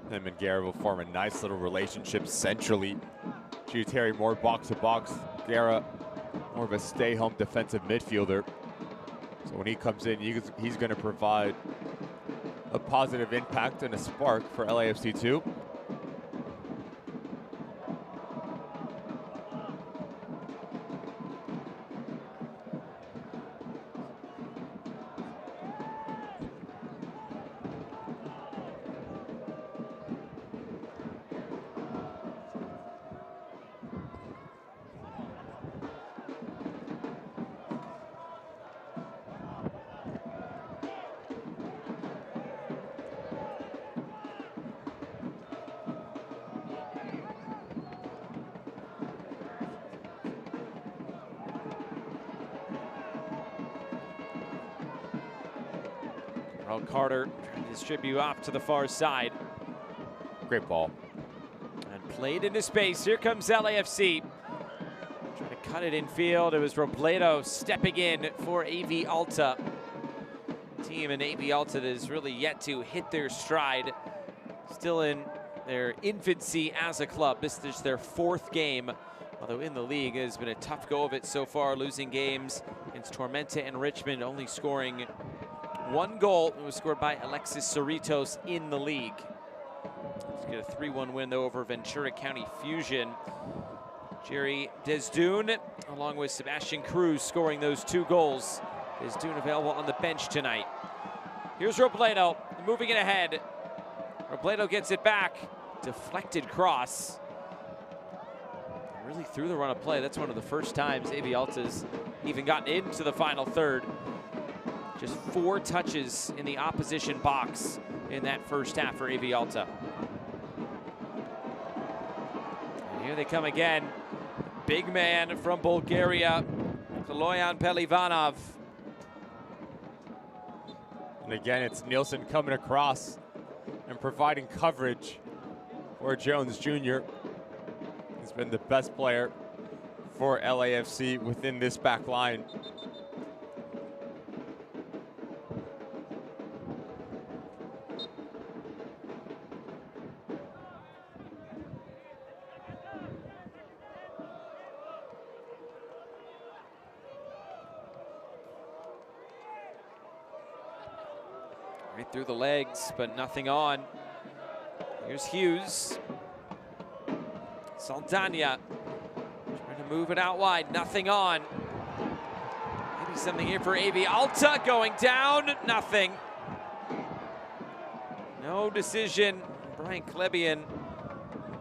Speaker 1: Him and Guerra will form a nice little relationship centrally. Jude Terry more box to box. Guerra more of a stay-home defensive midfielder. So when he comes in, he's going to provide a positive impact and a spark for LAFC 2.
Speaker 2: Carter trying to distribute off to the far side.
Speaker 1: Great ball.
Speaker 2: And played into space. Here comes LAFC. Trying to cut it in field. It was Robledo stepping in for AV Alta. Team in AV Alta that is really yet to hit their stride. Still in their infancy as a club. This is their 4th game. Although in the league, it has been a tough go of it so far, losing games against Tormenta and Richmond, only scoring 1 goal. It was scored by Alexis Cerritos in the league. Let's get a 3-1 win, though, over Ventura County Fusion. Jerry Desdune, along with Sebastian Cruz, scoring those 2 goals. Desdune available on the bench tonight. Here's Robledo, moving it ahead. Robledo gets it back. Deflected cross. Really threw the run of play. That's one of the first times AV Alta's even gotten into the final third. Just 4 touches in the opposition box in that first half for AV Alta. And here they come again. Big man from Bulgaria, Kaloyan Pelivanov.
Speaker 1: And again, it's Nielsen coming across and providing coverage for Jones Jr. He's been the best player for LAFC within this back line.
Speaker 2: Right through the legs, but nothing on. Here's Hughes. Saldana trying to move it out wide, nothing on. Maybe something here for AV Alta, going down, nothing. No decision. Brian Klebian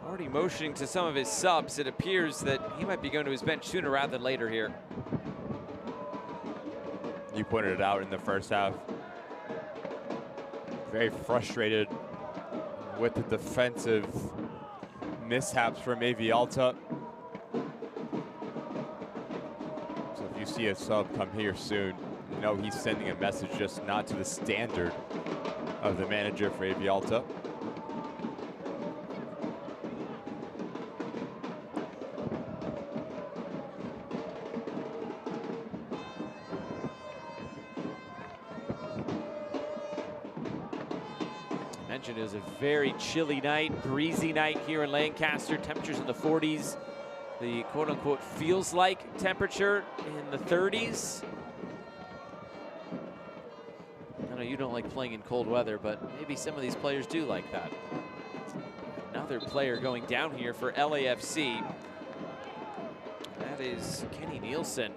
Speaker 2: already motioning to some of his subs. It appears that he might be going to his bench sooner rather than later here.
Speaker 1: You pointed it out in the first half. Very frustrated with the defensive mishaps from AV Alta. So if you see a sub come here soon, you know he's sending a message just not to the standard of the manager for AV Alta.
Speaker 2: It is a very chilly night, breezy night here in Lancaster. Temperatures in the 40s. The quote-unquote feels like temperature in the 30s. I know you don't like playing in cold weather, but maybe some of these players do like that. Another player going down here for LAFC. That is Kenny Nielsen.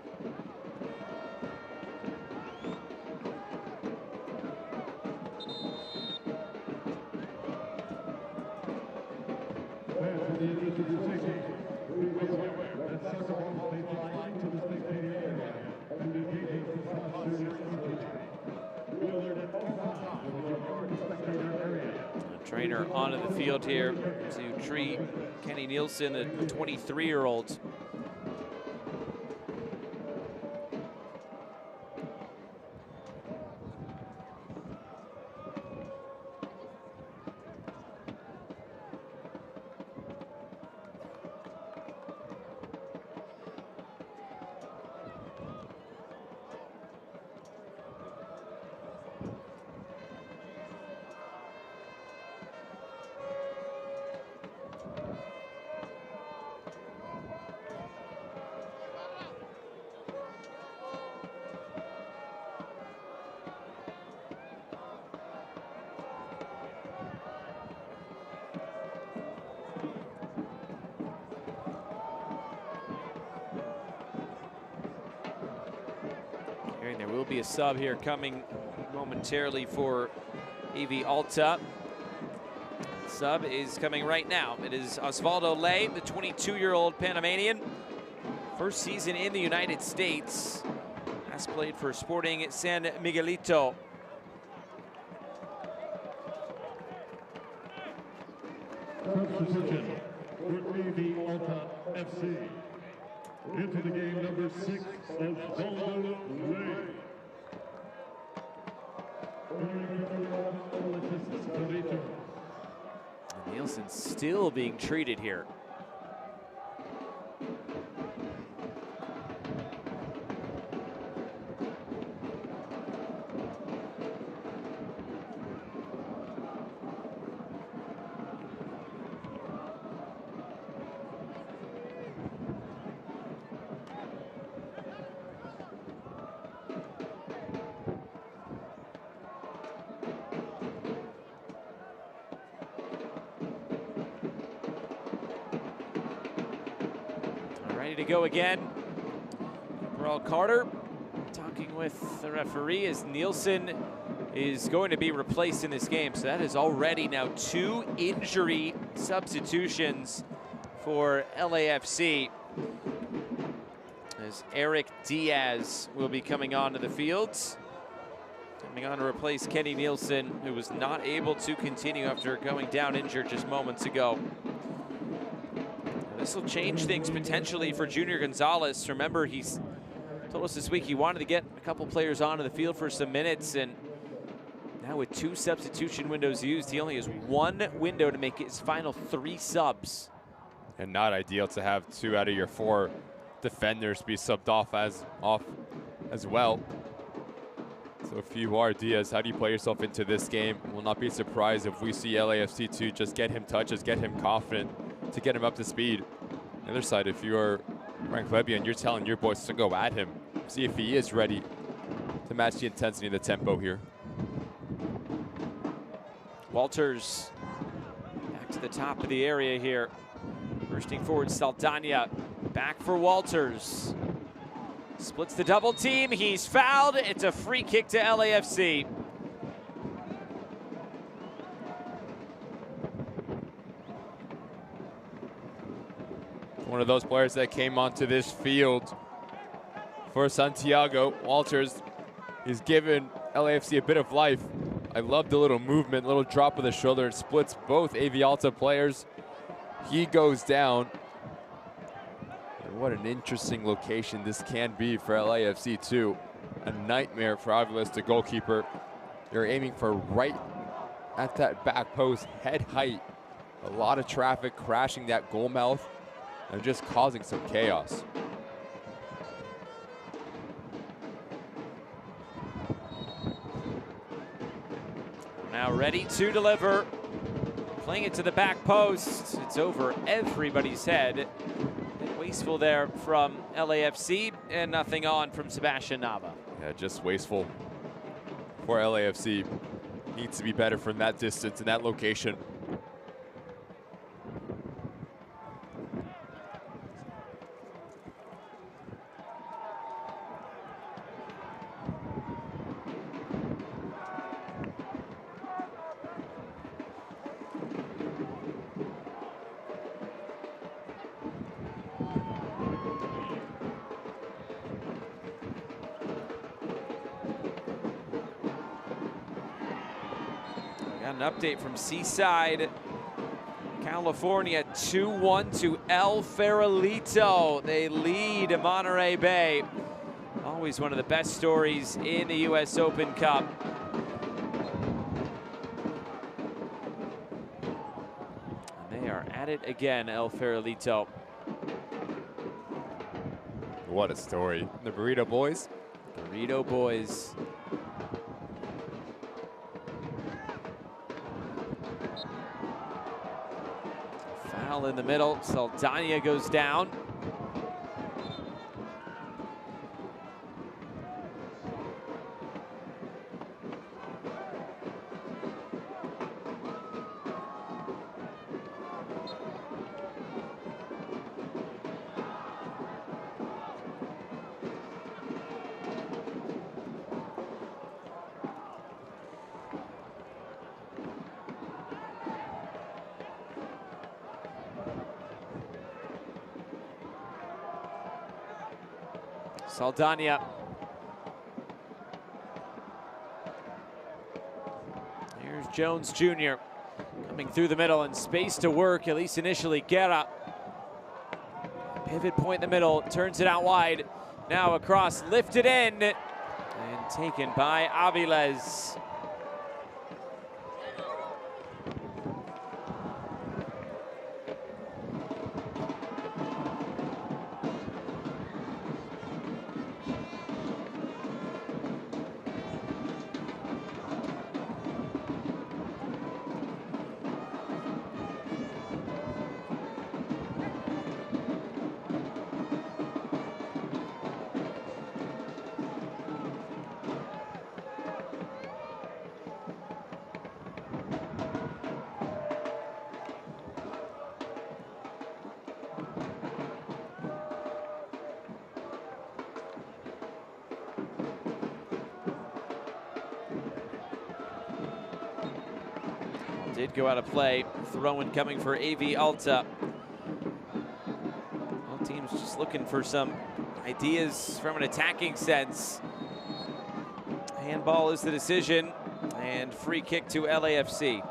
Speaker 2: Trainer onto the field here to treat Kenny Nielsen, a 23-year-old. There will be a sub here coming momentarily for AV Alta. Sub is coming right now. It is Osvaldo Ley, the 22-year-old Panamanian. First season in the United States. Has played for Sporting San Miguelito.
Speaker 3: Substitution for AV Alta FC. Into the game, number 6, Osvaldo Ley.
Speaker 2: Nielsen still being treated here. Ready to go again. Brawl Carter talking with the referee as Nielsen is going to be replaced in this game. So that is already now 2 injury substitutions for LAFC. As Eric Diaz will be coming onto the fields. Coming on to replace Kenny Nielsen, who was not able to continue after going down injured just moments ago. This will change things potentially for Junior Gonzalez. Remember, he's told us this week he wanted to get a couple players onto the field for some minutes, and Now with 2 substitution windows used, he only has 1 window to make his final 3 subs.
Speaker 1: And not ideal to have 2 out of your 4 defenders be subbed off as well. So if you are Diaz, how do you play yourself into this game? Will not be surprised if we see LAFC 2 just get him touches, get him confident to get him up to speed. On the other side, if you're Frank Lebian, you're telling your boys to go at him, see if he is ready to match the intensity and the tempo here.
Speaker 2: Walters back to the top of the area here. Bursting forward, Saldana back for Walters. Splits the double team, he's fouled. It's a free kick to LAFC.
Speaker 1: One of those players that came onto this field for Santiago. Walters, he's given LAFC a bit of life. I love the little movement, little drop of the shoulder. It splits both AV Alta players. He goes down. And what an interesting location this can be for LAFC too. A nightmare for Aviles, the goalkeeper. They're aiming for right at that back post, head height. A lot of traffic crashing that goal mouth and just causing some chaos.
Speaker 2: Now ready to deliver. Playing it to the back post. It's over everybody's head. Wasteful there from LAFC and nothing on from Sebastian Nava.
Speaker 1: Yeah, just wasteful for LAFC. Needs to be better from that distance and that location.
Speaker 2: Got an update from Seaside, California, 2-1 to El Farolito. They lead Monterey Bay. Always one of the best stories in the U.S. Open Cup. And they are at it again, El Farolito.
Speaker 1: What a story. The Burrito Boys.
Speaker 2: Burrito Boys. Foul in the middle. Saldana goes down. Saldana. Here's Jones Jr. coming through the middle and space to work, at least initially. Guerra. Pivot point in the middle, turns it out wide. Now across, lifted in, and taken by Aviles. Did go out of play. Throw-in coming for AV Alta. Both teams just looking for some ideas from an attacking sense. Handball is the decision, and free kick to LAFC.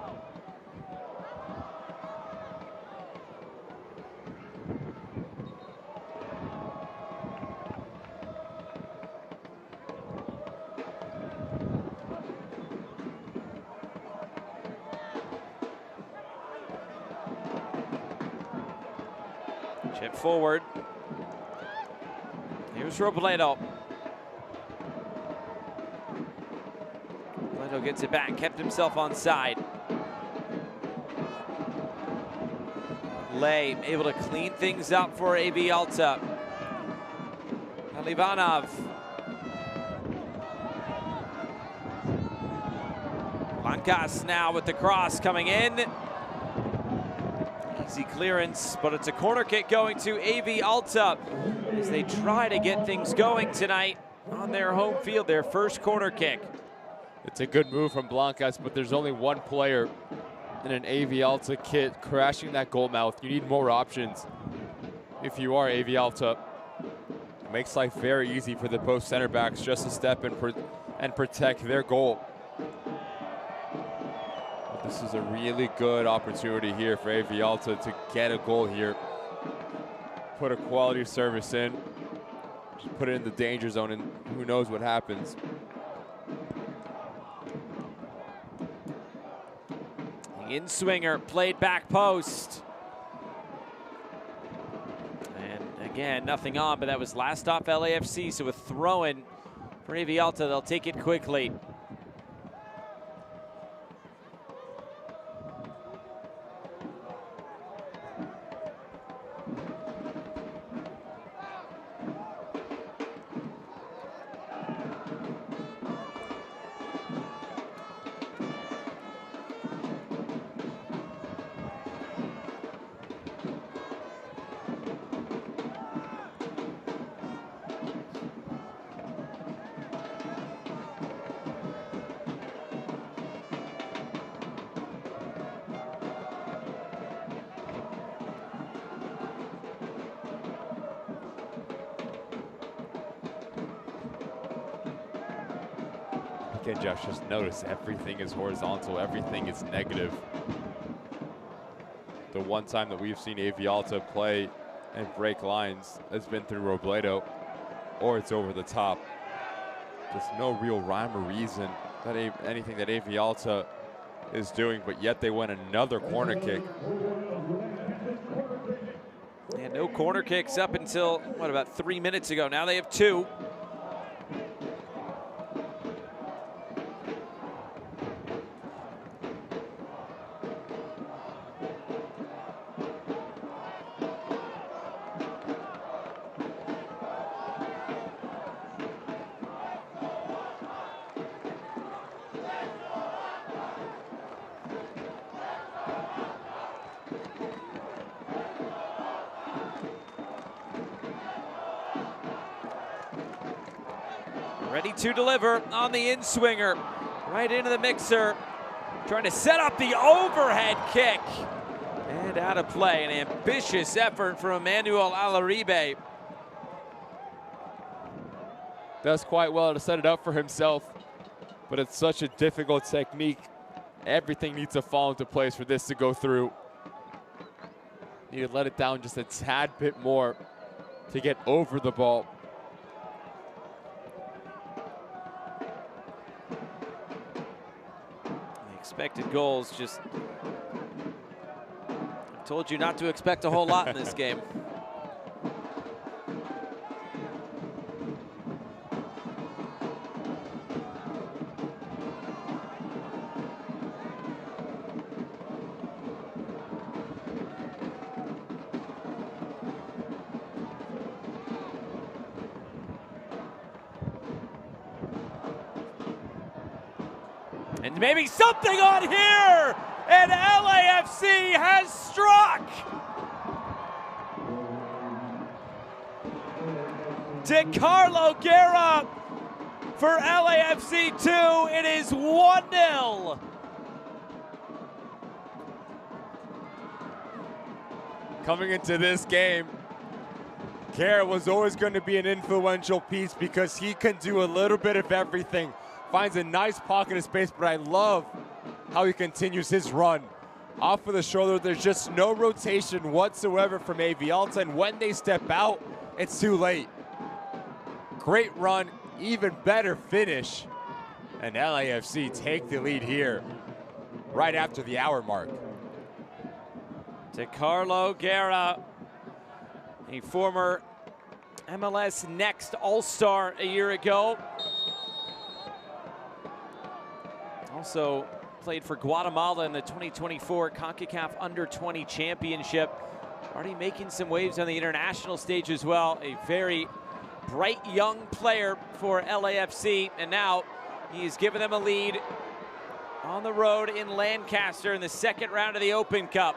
Speaker 2: Chip forward. Here's Robledo. Robledo gets it back, kept himself on side. Lay able to clean things up for AV Alta. Alivanov. Lankas now with the cross coming in. Easy clearance, but it's a corner kick going to AV Alta as they try to get things going tonight on their home field, their first corner kick.
Speaker 1: It's a good move from Blancas, but there's only one player in an AV Alta kit crashing that goal mouth. You need more options if you are AV Alta. It makes life very easy for the post center backs just to step in and protect their goal. But this is a really good opportunity here for AV Alta to get a goal here. Put a quality service in, just put it in the danger zone, and who knows what happens.
Speaker 2: In-swinger played back post. And again, nothing on, but that was last stop LAFC, so a throw-in for AV Alta. They'll take it quickly.
Speaker 1: Again, Josh, just notice everything is horizontal, everything is negative. The one time that we've seen AV Alta play and break lines has been through Robledo, or it's over the top. There's no real rhyme or reason that anything that AV Alta is doing, but yet they win another corner kick.
Speaker 2: Yeah, no corner kicks up until, what, about 3 minutes ago. Now they have two. Ready to deliver on the in-swinger. Right into the mixer. Trying to set up the overhead kick. And out of play. An ambitious effort from Emmanuel Alaribe.
Speaker 1: Does quite well to set it up for himself, but it's such a difficult technique. Everything needs to fall into place for this to go through. Need to let it down just a tad bit more to get over the ball.
Speaker 2: Expected goals, just I told you not to expect a whole lot in this game. And maybe something on here, and LAFC has struck. DeCarlo Guerra for LAFC 2. It is 1-0.
Speaker 1: Coming into this game, Guerra was always going to be an influential piece because he can do a little bit of everything. Finds a nice pocket of space, but I love how he continues his run. Off of the shoulder, there's just no rotation whatsoever from AV Alta, and when they step out, it's too late. Great run, even better finish. And LAFC take the lead here right after the hour mark.
Speaker 2: DeCarlo Guerra a former MLS Next All-Star a year ago. Also played for Guatemala in the 2024 CONCACAF Under-20 Championship. Already making some waves on the international stage as well. A very bright young player for LAFC, and now he's given them a lead on the road in Lancaster in the second round of the Open Cup.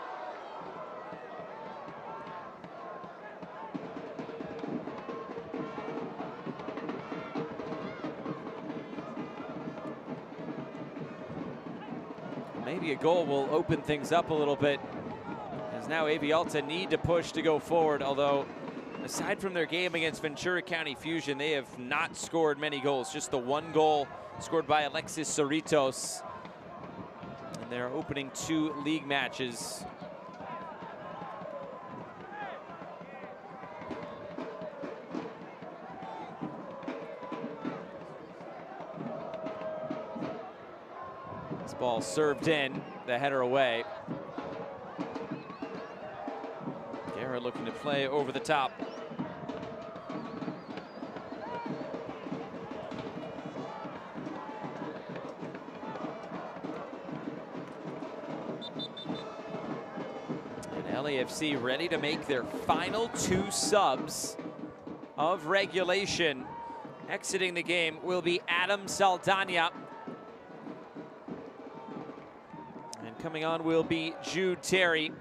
Speaker 2: Maybe a goal will open things up a little bit, as now AV Alta need to push to go forward, although aside from their game against Ventura County Fusion, they have not scored many goals. Just the one goal scored by Alexis Cerritos in their opening 2 league matches. This ball served in, the header away. Guerra looking to play over the top. And LAFC ready to make their final 2 subs of regulation. Exiting the game will be Adam Saldana. And coming on will be Jude Terry.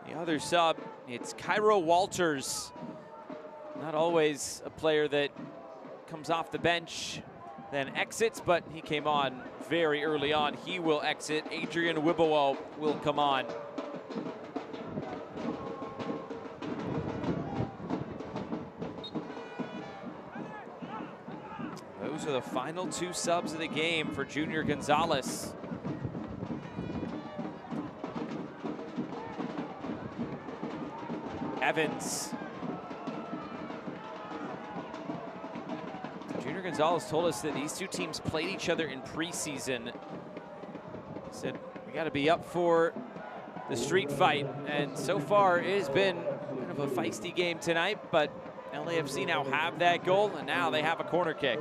Speaker 2: The other sub, it's Cairo Walters. Not always a player that comes off the bench, then exits, but he came on very early on. He will exit. Adrian Wibowo will come on. Those are the final 2 subs of the game for Junior Gonzalez. Evans. Junior Gonzalez told us that these 2 teams played each other in preseason. He said, we got to be up for the street fight. And so far, it has been kind of a feisty game tonight, but LAFC now have that goal, and now they have a corner kick.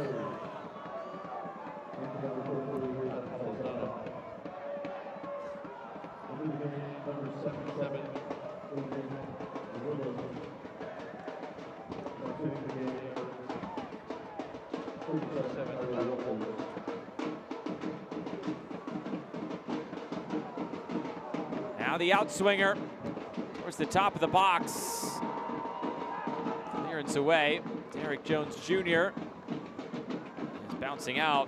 Speaker 2: Now the outswinger towards the top of the box. Clearance away. Derek Jones Jr. is bouncing out.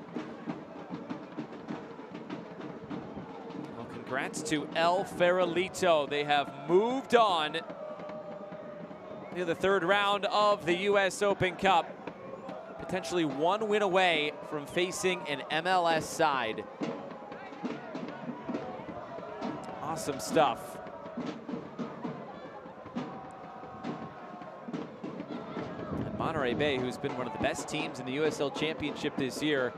Speaker 2: Well, congrats to El Farolito. They have moved on to the 3rd round of the U.S. Open Cup. Potentially 1 win away from facing an MLS side. Awesome stuff. And Monterey Bay, who's been one of the best teams in the USL Championship this year,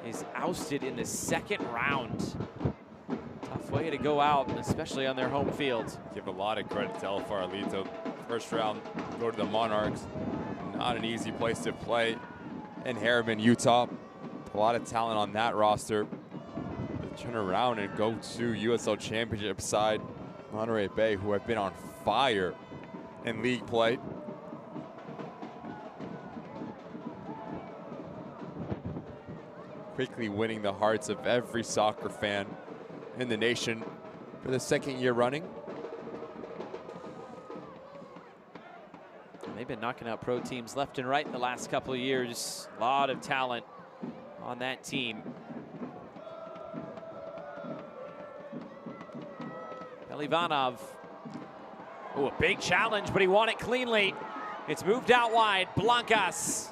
Speaker 2: is ousted in the 2nd round. Tough way to go out, especially on their home field.
Speaker 1: Give a lot of credit to El Farolito. 1st round, go to the Monarchs. Not an easy place to play in Harriman, Utah. A lot of talent on that roster. But turn around and go to USL Championship side Monterey Bay, who have been on fire in league play. Quickly winning the hearts of every soccer fan in the nation for the 2nd year running.
Speaker 2: They've been knocking out pro teams left and right in the last couple of years. A lot of talent on that team. Pelivanov. Oh, a big challenge, but he won it cleanly. It's moved out wide. Blancas.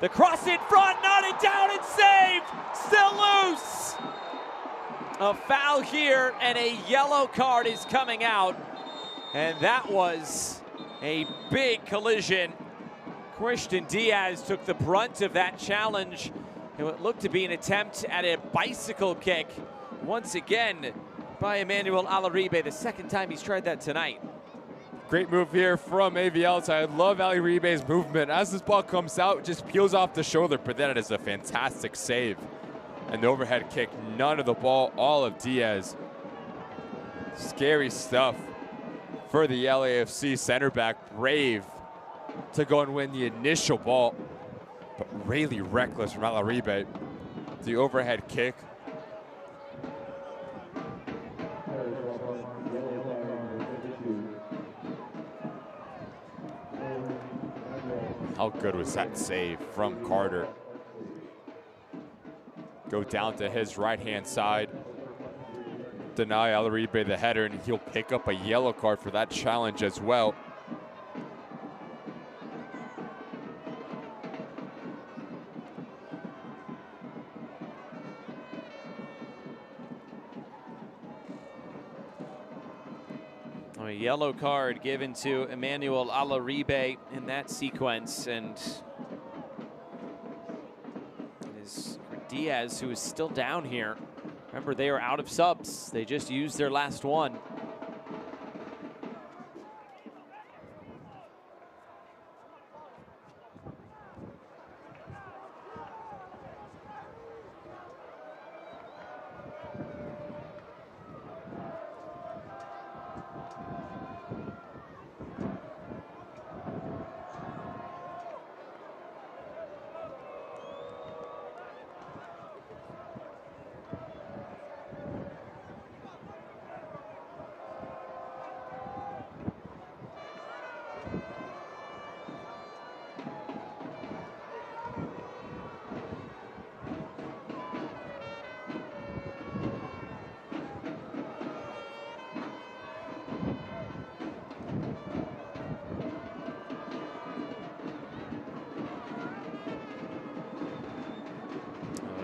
Speaker 2: The cross in front, knotted down and saved. Still loose. A foul here, and a yellow card is coming out. And that was a big collision. Christian Diaz took the brunt of that challenge in what looked to be an attempt at a bicycle kick. Once again by Emmanuel Alaribe, the 2nd time he's tried that tonight.
Speaker 1: Great move here from Alta. I love Alaribe's movement. As this ball comes out, just peels off the shoulder, but then it is a fantastic save. And the overhead kick, none of the ball, all of Diaz. Scary stuff for the LAFC center back. Brave to go and win the initial ball, but really reckless from Alaribe. The overhead kick. How good was that save from Carter? Go down to his right-hand side. Deny Alaribe the header, and he'll pick up a yellow card for that challenge as well.
Speaker 2: A yellow card given to Emmanuel Alaribe in that sequence, and it is Diaz who is still down here. Remember, they are out of subs. They just used their last one.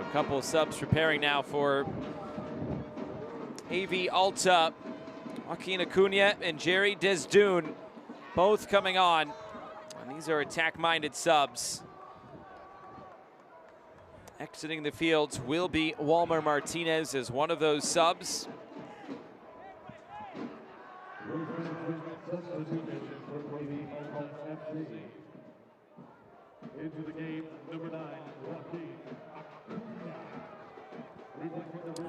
Speaker 2: A couple of subs preparing now for AV Alta. Joaquin Acuna and Jerry Desdune both coming on. And these are attack-minded subs. Exiting the fields will be Walmer Martinez as one of those subs.
Speaker 3: Into the game, number 9,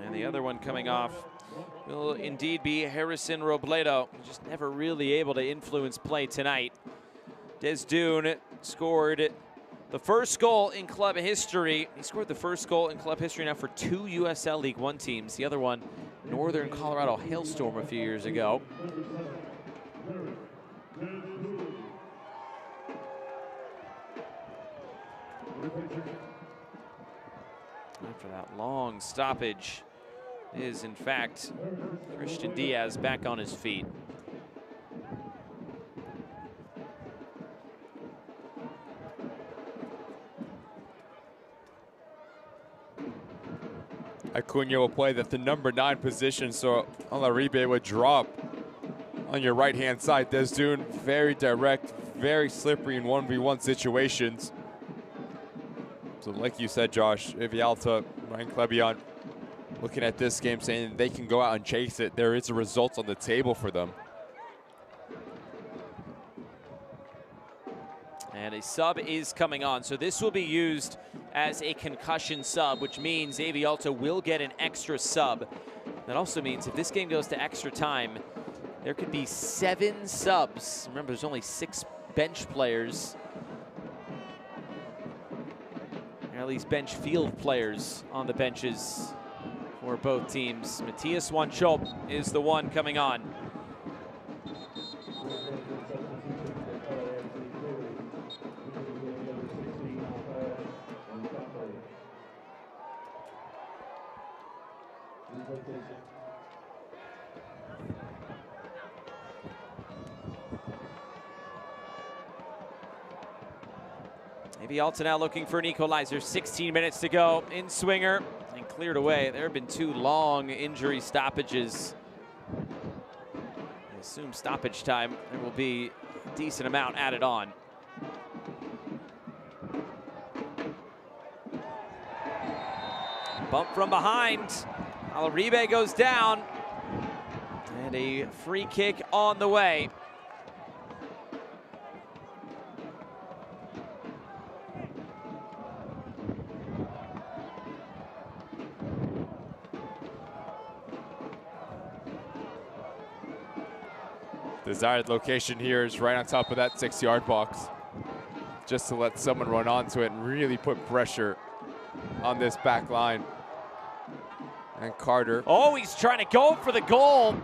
Speaker 2: and the other one coming off will indeed be Harrison Robledo, just never really able to influence play tonight. Desdune scored the first goal in club history. He scored the first goal in club history now for 2 USL League One teams. The other one, Northern Colorado Hailstorm a few years ago. After that long stoppage is, in fact, Christian Diaz back on his feet.
Speaker 1: Acuna will play at the number 9 position, so Alaribe would drop on your right-hand side. Desdune, very direct, very slippery in 1v1 situations. So like you said, Josh, Alta, Ryan Klebion, looking at this game saying they can go out and chase it. There is a result on the table for them.
Speaker 2: And a sub is coming on. So this will be used as a concussion sub, which means AV Alta will get an extra sub. That also means if this game goes to extra time, there could be 7 subs. Remember, there's only 6 bench players. Or at least bench field players on the benches for both teams. Matthias Wanchop is the one coming on. AV Alta now looking for an equalizer. 16 minutes to go in swinger and cleared away. There have been 2 long injury stoppages. I assume stoppage time, there will be a decent amount added on. Bump from behind. Alaribe goes down. And a free kick on the way.
Speaker 1: Desired location here is right on top of that 6-yard box, just to let someone run onto it and really put pressure on this back line. And Carter.
Speaker 2: Oh, he's trying to go for the goal.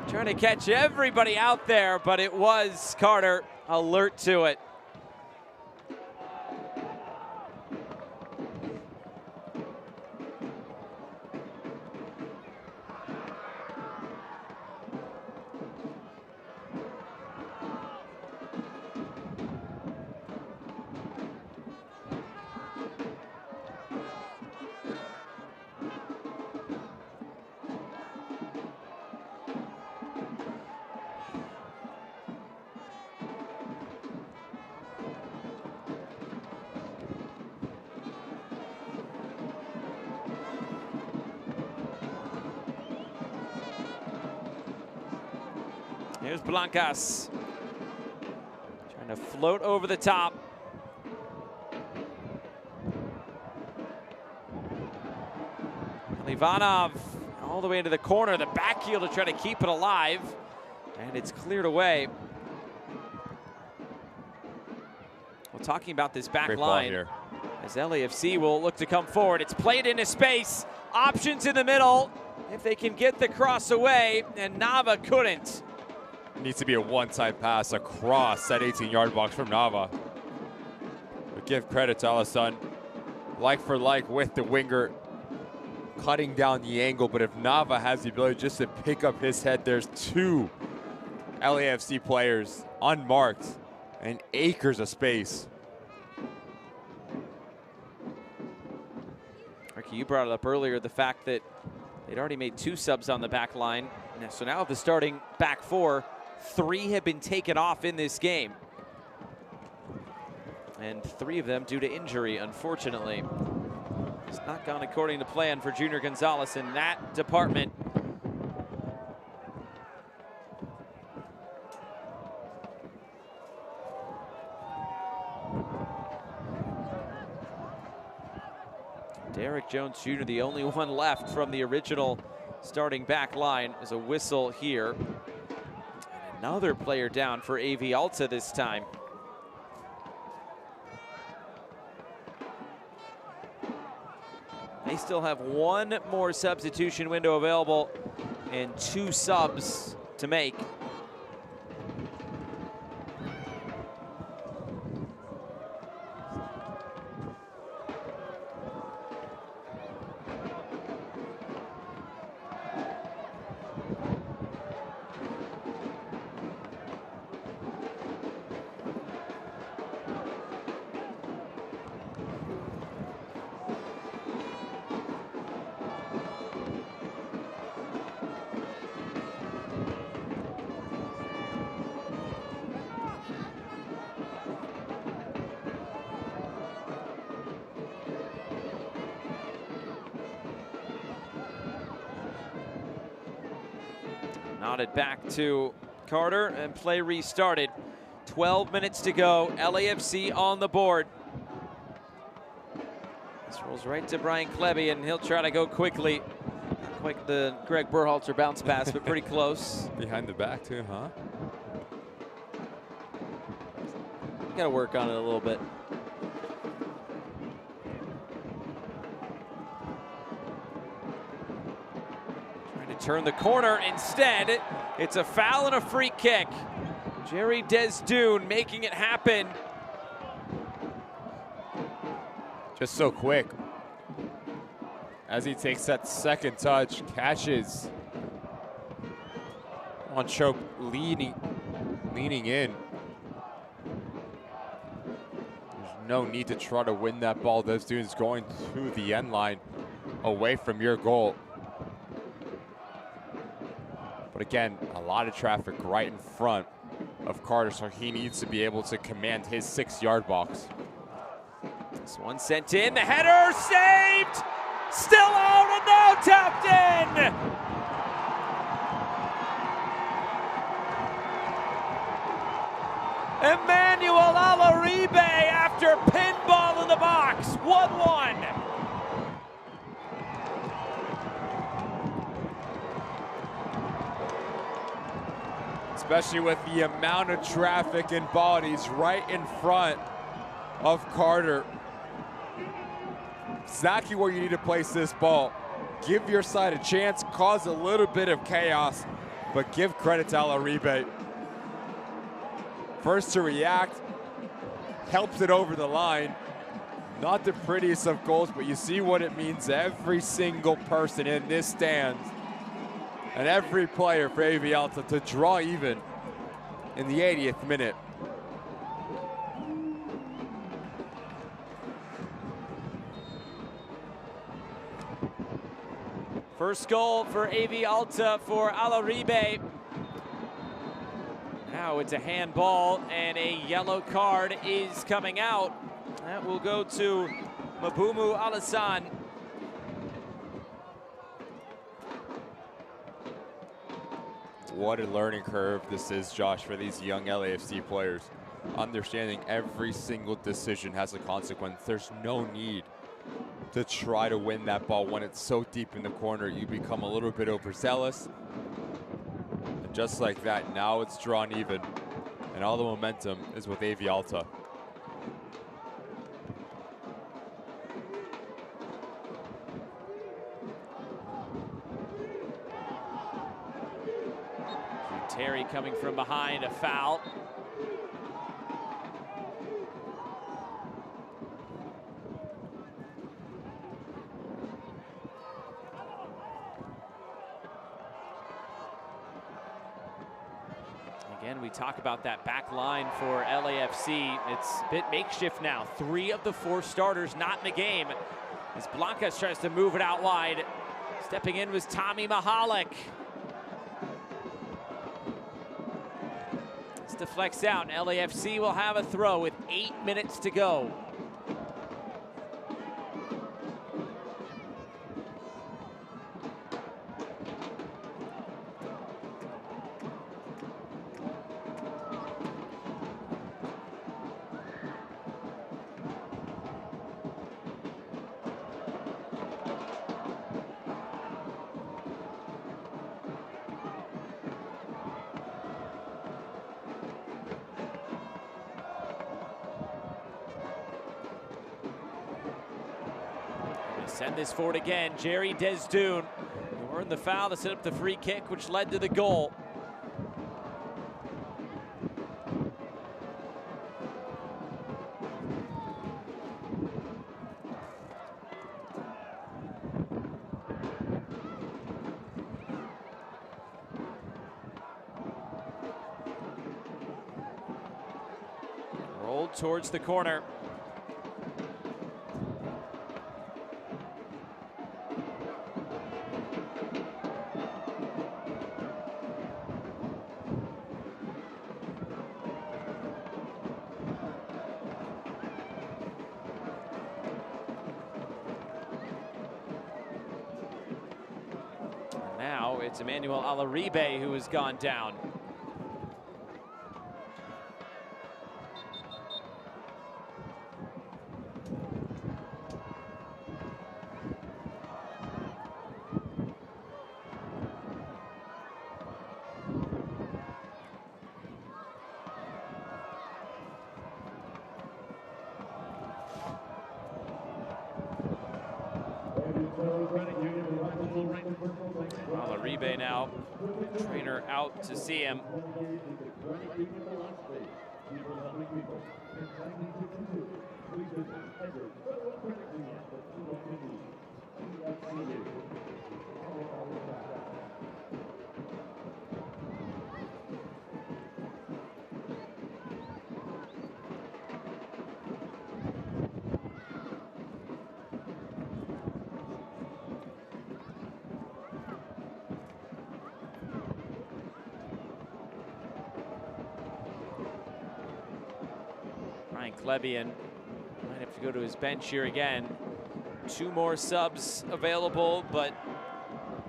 Speaker 2: Trying to catch everybody out there, but it was Carter alert to it. Here's Blancas, trying to float over the top. Livanov all the way into the corner, the back heel to try to keep it alive, and it's cleared away. Well, talking about this back line,
Speaker 1: here.
Speaker 2: As LAFC will look to come forward. It's played into space, options in the middle, if they can get the cross away, and Nava couldn't.
Speaker 1: Needs to be a one-time pass across that 18-yard box from Nava. But give credit to Alassane. Like for like with the winger, cutting down the angle. But if Nava has the ability just to pick up his head, there's two LAFC players unmarked and acres of space.
Speaker 2: Ricky, you brought it up earlier, the fact that they'd already made 2 subs on the back line. So now of the starting back 4, 3 have been taken off in this game. And 3 of them due to injury, unfortunately. It's not gone according to plan for Junior Gonzalez in that department. Derek Jones Jr., the only one left from the original starting back line. There's a whistle here. And another player down for AV Alta this time. They still have 1 more substitution window available and 2 subs to make. Nodded back to Carter and play restarted. 12 minutes to go. LAFC on the board. This rolls right to Brian Klebe, and he'll try to go quickly. Not quite the Greg Berhalter bounce pass, but pretty close.
Speaker 1: Behind the back too, huh?
Speaker 2: Got to work on it a little bit. Turn the corner instead. It's a foul and a free kick. Jerry Desdune making it happen.
Speaker 1: Just so quick. As he takes that second touch, catches on Choke, leaning in. There's no need to try to win that ball. Desdune's going to the end line away from your goal. But again, a lot of traffic right in front of Carter, so he needs to be able to command his 6-yard box.
Speaker 2: This one sent in, the header saved! Still out and now tapped in! Emmanuel Alaribe after pinball in the box, 1-1.
Speaker 1: especially with the amount of traffic and bodies right in front of Carter. Exactly where you need to place this ball. Give your side a chance, cause a little bit of chaos, but give credit to Alaribe. First to react, helps it over the line. Not the prettiest of goals, but you see what it means to every single person in this stand and every player for AV Alta to draw even in the 80th minute.
Speaker 2: First goal for AV Alta for Alaribe. Now it's a handball and a yellow card is coming out. That will go to Mabumu Alassane.
Speaker 1: What a learning curve this is, Josh, for these young LAFC players. Understanding every single decision has a consequence. There's no need to try to win that ball when it's so deep in the corner. You become a little bit overzealous. And just like that, now it's drawn even. And all the momentum is with AV Alta.
Speaker 2: Terry coming from behind, a foul. Again, we talk about that back line for LAFC. It's a bit makeshift now. 3 of the 4 starters not in the game. As Blancas tries to move it out wide. Stepping in was Tommy Mahalik. Deflects out, and LAFC will have a throw with 8 minutes to go. Send this forward again. Jerry Desdoon earned the foul to set up the free kick, which led to the goal. Rolled towards the corner. Now it's Emmanuel Alaribe who has gone down. Alaribe now, trainer out to see him. Klebian might have to go to his bench here again. 2 more subs available, but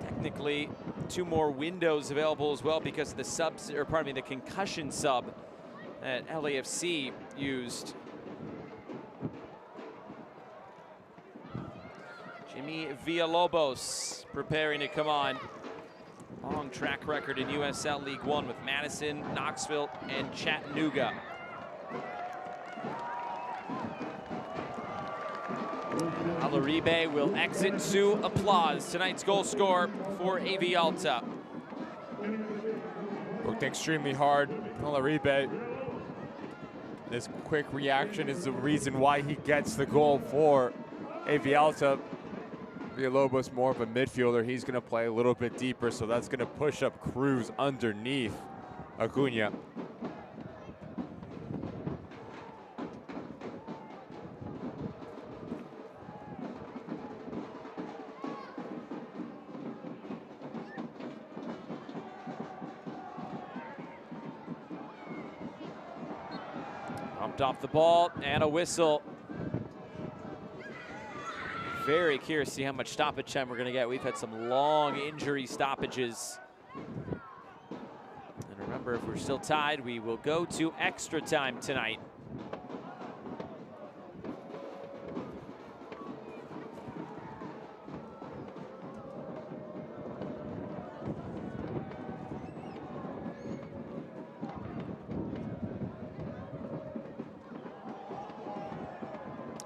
Speaker 2: technically 2 more windows available as well because of the subs, or pardon me, the concussion sub that LAFC used. Jimmy Villalobos preparing to come on. Long strong track record in USL League One with Madison, Knoxville, and Chattanooga. Alaribe will exit to applause. Tonight's goal scorer for AV Alta.
Speaker 1: Worked extremely hard. Alaribe. This quick reaction is the reason why he gets the goal for AV Alta. Villalobos more of a midfielder. He's going to play a little bit deeper, so that's going to push up Cruz underneath Acuna.
Speaker 2: Bumped off the ball and a whistle. Very curious to see how much stoppage time we're going to get. We've had some long injury stoppages. And remember, if we're still tied, we will go to extra time tonight.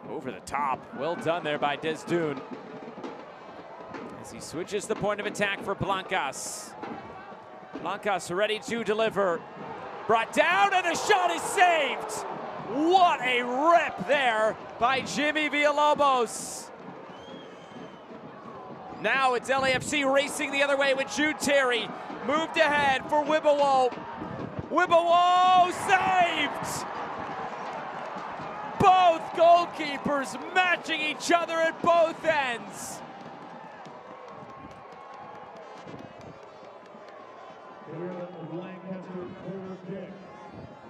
Speaker 2: Over the top. Well done there by Desdun. As he switches the point of attack for Blancas. Blancas ready to deliver. Brought down and the shot is saved. What a rip there by Jimmy Villalobos. Now it's LAFC racing the other way with Jude Terry. Moved ahead for Wibawo. Wibawo saved! Both goalkeepers matching each other at both ends.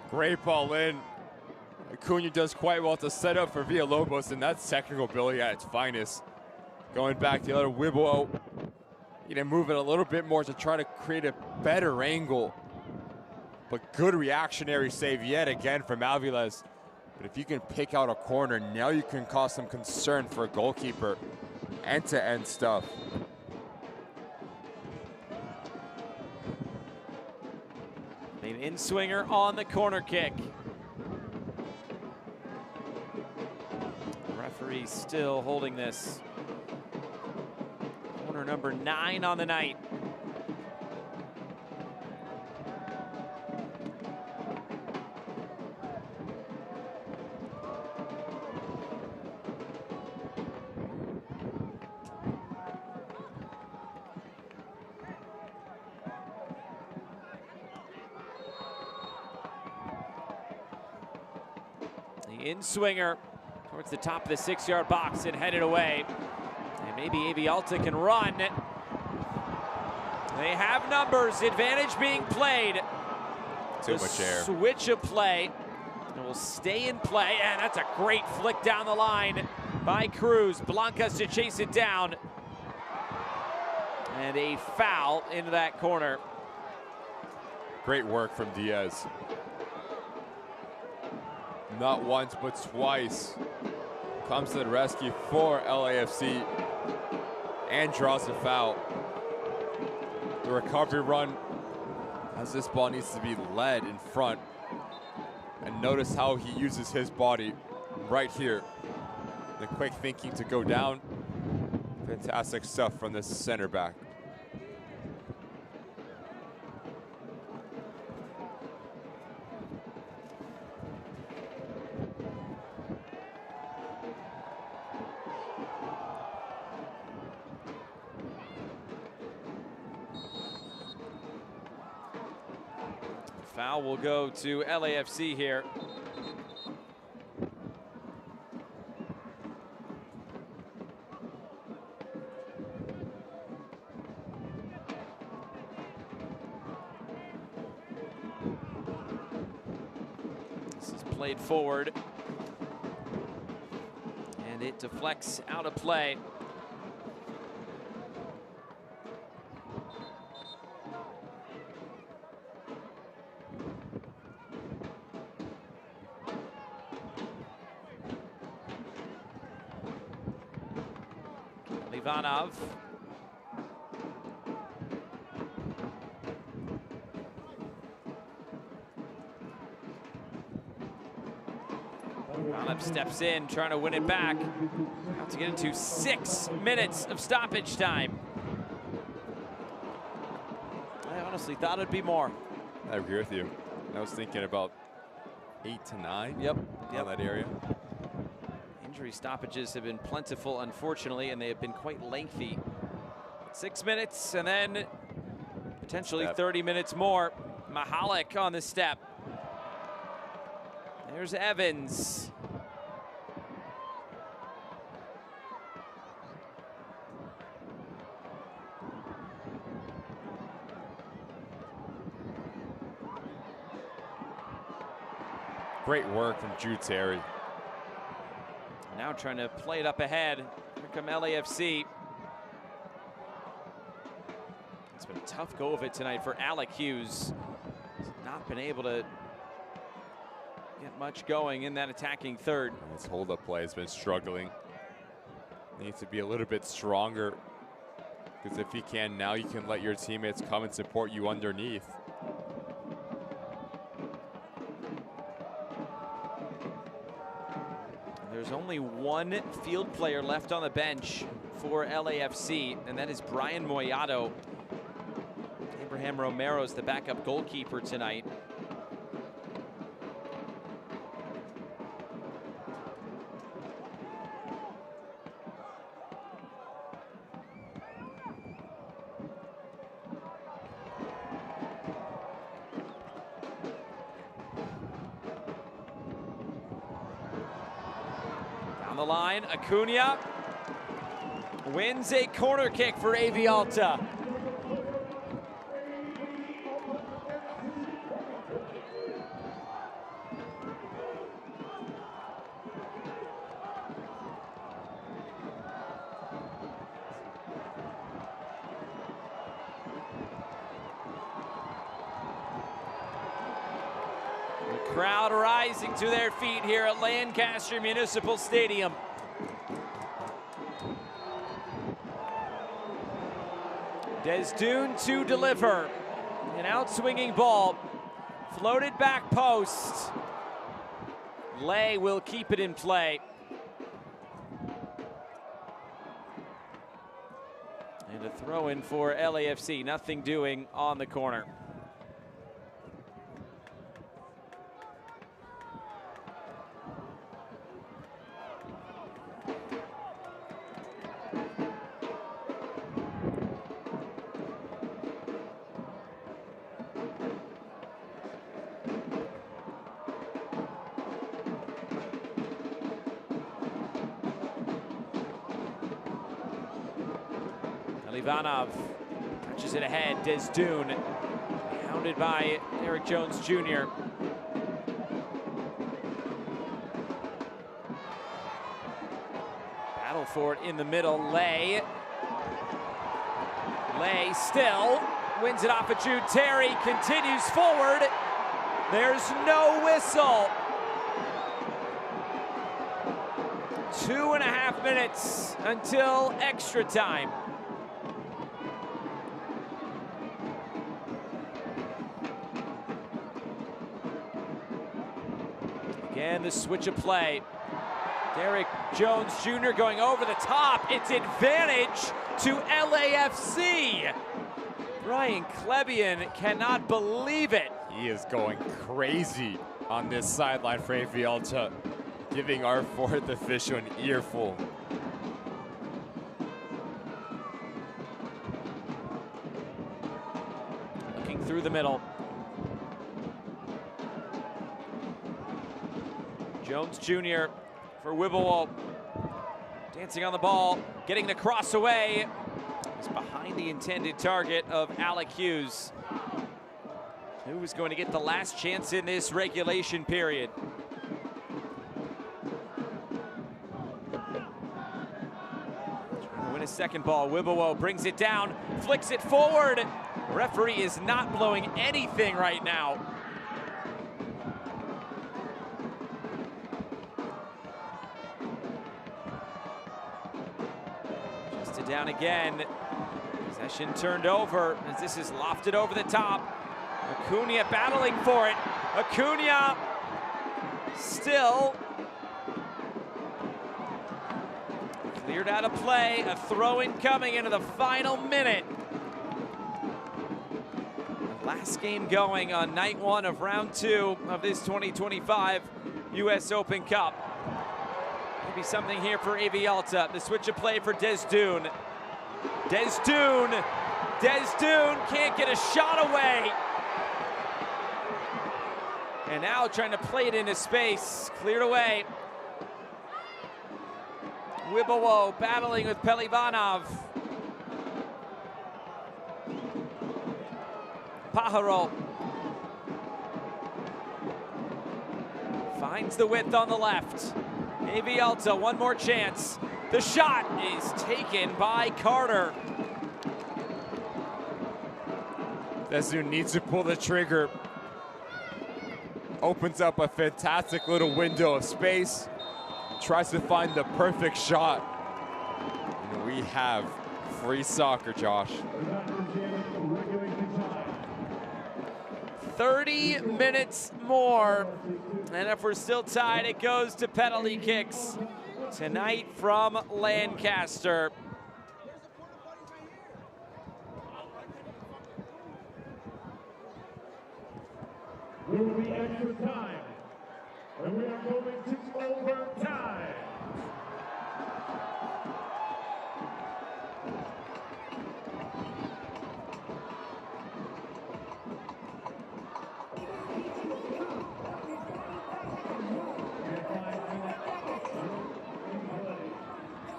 Speaker 1: Great ball in. Acuna does quite well to set up for Villalobos, and that's technical ability at its finest. Going back the other Wibawo, you know, move it a little bit more to try to create a better angle. But good reactionary save yet again from Alviles. But if you can pick out a corner, now you can cause some concern for a goalkeeper. End-to-end stuff.
Speaker 2: An in-swinger on the corner kick. The referee still holding this. Corner number 9 on the night. In-swinger towards the top of the 6-yard box and headed away. And maybe AV Alta can run. They have numbers, advantage being played.
Speaker 1: Too much air.
Speaker 2: Switch of play. And will stay in play, and that's a great flick down the line by Cruz. Blancas to chase it down. And a foul into that corner.
Speaker 1: Great work from Diaz. Not once, but twice. Comes to the rescue for LAFC and draws a foul. The recovery run, as this ball needs to be led in front. And notice how he uses his body right here. The quick thinking to go down. Fantastic stuff from this center back.
Speaker 2: Foul will go to LAFC here. This is played forward. And it deflects out of play. Ivanov. Lamar steps in, trying to win it back. About to get into 6 minutes of stoppage time. I honestly thought it'd be more.
Speaker 1: I agree with you. I was thinking about 8 to 9.
Speaker 2: Yep.
Speaker 1: In that area.
Speaker 2: Injury stoppages have been plentiful, unfortunately, and they have been quite lengthy. 6 minutes, and then potentially 30 minutes more. Mahalik on the step. There's Evans.
Speaker 1: Great work from Drew Terry.
Speaker 2: Now trying to play it up ahead. Here come LAFC. It's been a tough go of it tonight for Alec Hughes. He's not been able to get much going in that attacking third.
Speaker 1: His hold-up play has been struggling. Needs to be a little bit stronger, because if he can, now you can let your teammates come and support you underneath.
Speaker 2: There's only one field player left on the bench for LAFC, and that is Brian Moyato. Abraham Romero's the backup goalkeeper tonight. Down the line, Acuna wins a corner kick for AV Alta. Crowd rising to their feet here at Lancaster Municipal Stadium. Desdoon to deliver. An out-swinging ball. Floated back post. Lay will keep it in play. And a throw-in for LAFC. Nothing doing on the corner. Ivanov touches it ahead. Desdoon hounded by Eric Jones Jr. Battle for it in the middle. Lay still wins it off of Jude Terry. Continues forward. There's no whistle. 2.5 minutes until extra time. Again, the switch of play. Derek Jones Jr. going over the top. It's advantage to LAFC. Brian Klebian cannot believe it.
Speaker 1: He is going crazy on this sideline for AV Alta, giving our fourth official an earful.
Speaker 2: Looking through the middle. Jones Jr. for Wibowo. Dancing on the ball, getting the cross away. It's behind the intended target of Alec Hughes, who was going to get the last chance in this regulation period. Trying to win a second ball. Wibowo brings it down, flicks it forward. The referee is not blowing anything right now. Down again. Possession turned over as this is lofted over the top. Acuna battling for it. Acuna still Cleared out of play, a throw-in coming into the final minute. Last game going on night one of round 2 of this 2025 US Open Cup. Maybe something here for AV Alta. The switch of play for Desdoon. Desdoon can't get a shot away. And now trying to play it into space, cleared away. Wibowo battling with Pelivanov. Pajaro finds the width on the left. AV Alta, one more chance. The shot is taken by Carter.
Speaker 1: Desdoon needs to pull the trigger. Opens up a fantastic little window of space. Tries to find the perfect shot. And we have free soccer, Josh.
Speaker 2: 30 minutes more. And if we're still tied, it goes to penalty kicks tonight from Lancaster.
Speaker 3: There will be extra time, and we are going to overtime.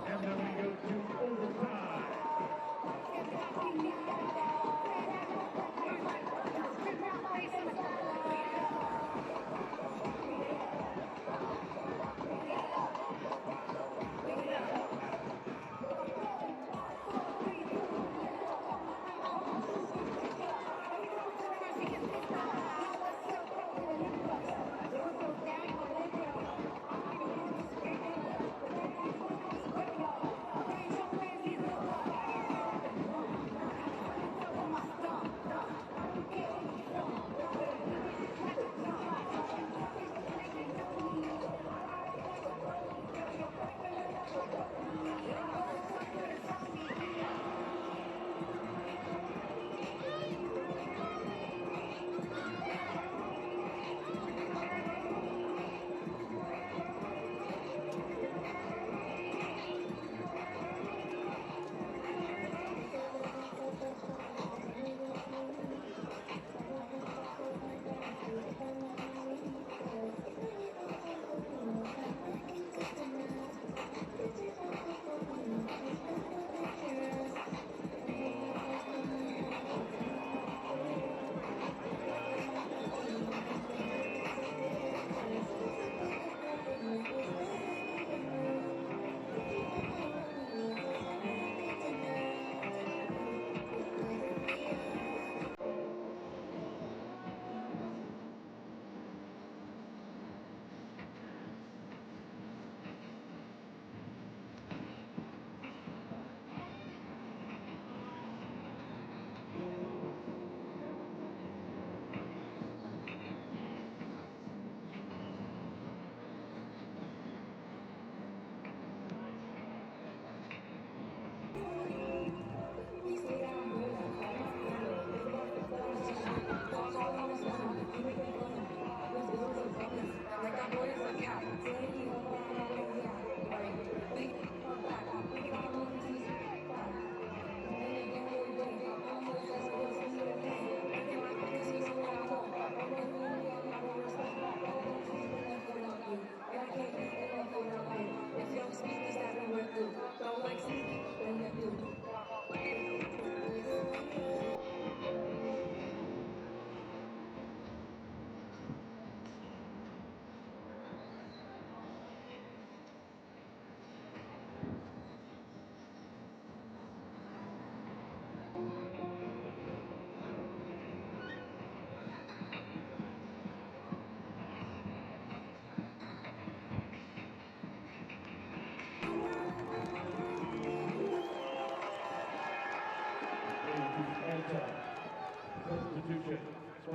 Speaker 3: And then we go to overtime.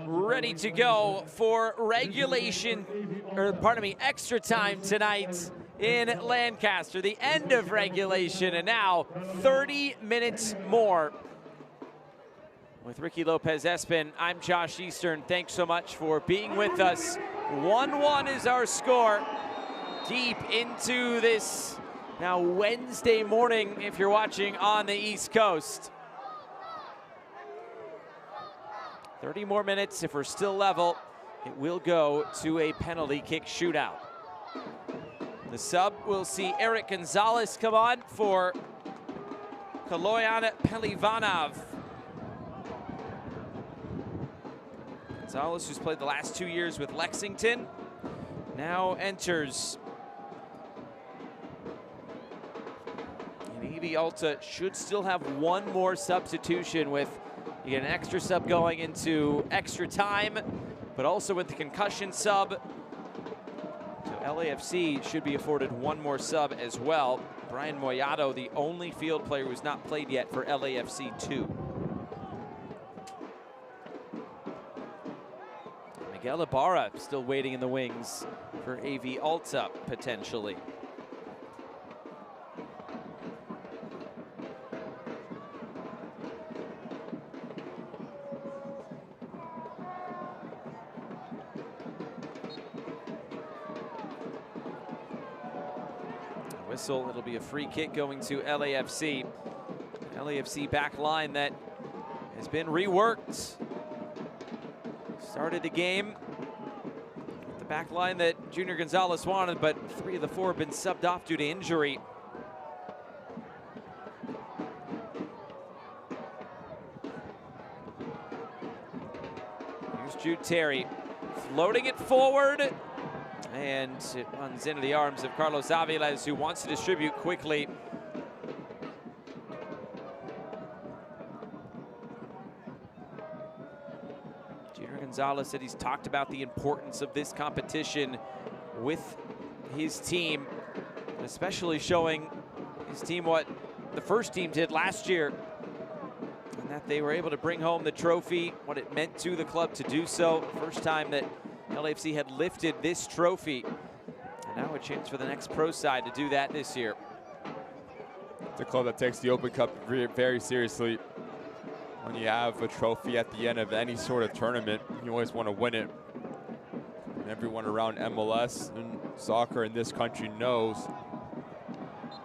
Speaker 2: Ready to go for regulation, or pardon me, extra time tonight in Lancaster. The end of regulation, and now 30 minutes more. With Ricky Lopez-Espin, I'm Josh Eastern. Thanks so much for being with us. 1-1 is our score. Deep into this now Wednesday morning if you're watching on the East Coast. 30 more minutes. If we're still level, it will go to a penalty kick shootout. The sub will see Eric Gonzalez come on for Kaloyan Pelivanov. Gonzalez, who's played the last 2 years with Lexington, now enters. And Evie Alta should still have one more substitution with you get an extra sub going into extra time, but also with the concussion sub. So LAFC should be afforded one more sub as well. Brian Moyato, the only field player who's not played yet for LAFC 2. Miguel Ibarra still waiting in the wings for AV Alta, potentially. Whistle, it'll be a free kick going to LAFC. LAFC back line that has been reworked. Started the game with the back line that Junior Gonzalez wanted, but 3 of the 4 have been subbed off due to injury. Here's Jude Terry, floating it forward, and it runs into the arms of Carlos Aviles, who wants to distribute quickly. Gonzalez said he's talked about the importance of this competition with his team, especially showing his team what the first team did last year, and that they were able to bring home the trophy, what it meant to the club to do so. First time that LAFC had lifted this trophy, and now a chance for the next pro side to do that this year.
Speaker 1: It's a club that takes the Open Cup very seriously. When you have a trophy at the end of any sort of tournament, you always want to win it. And everyone around MLS and soccer in this country knows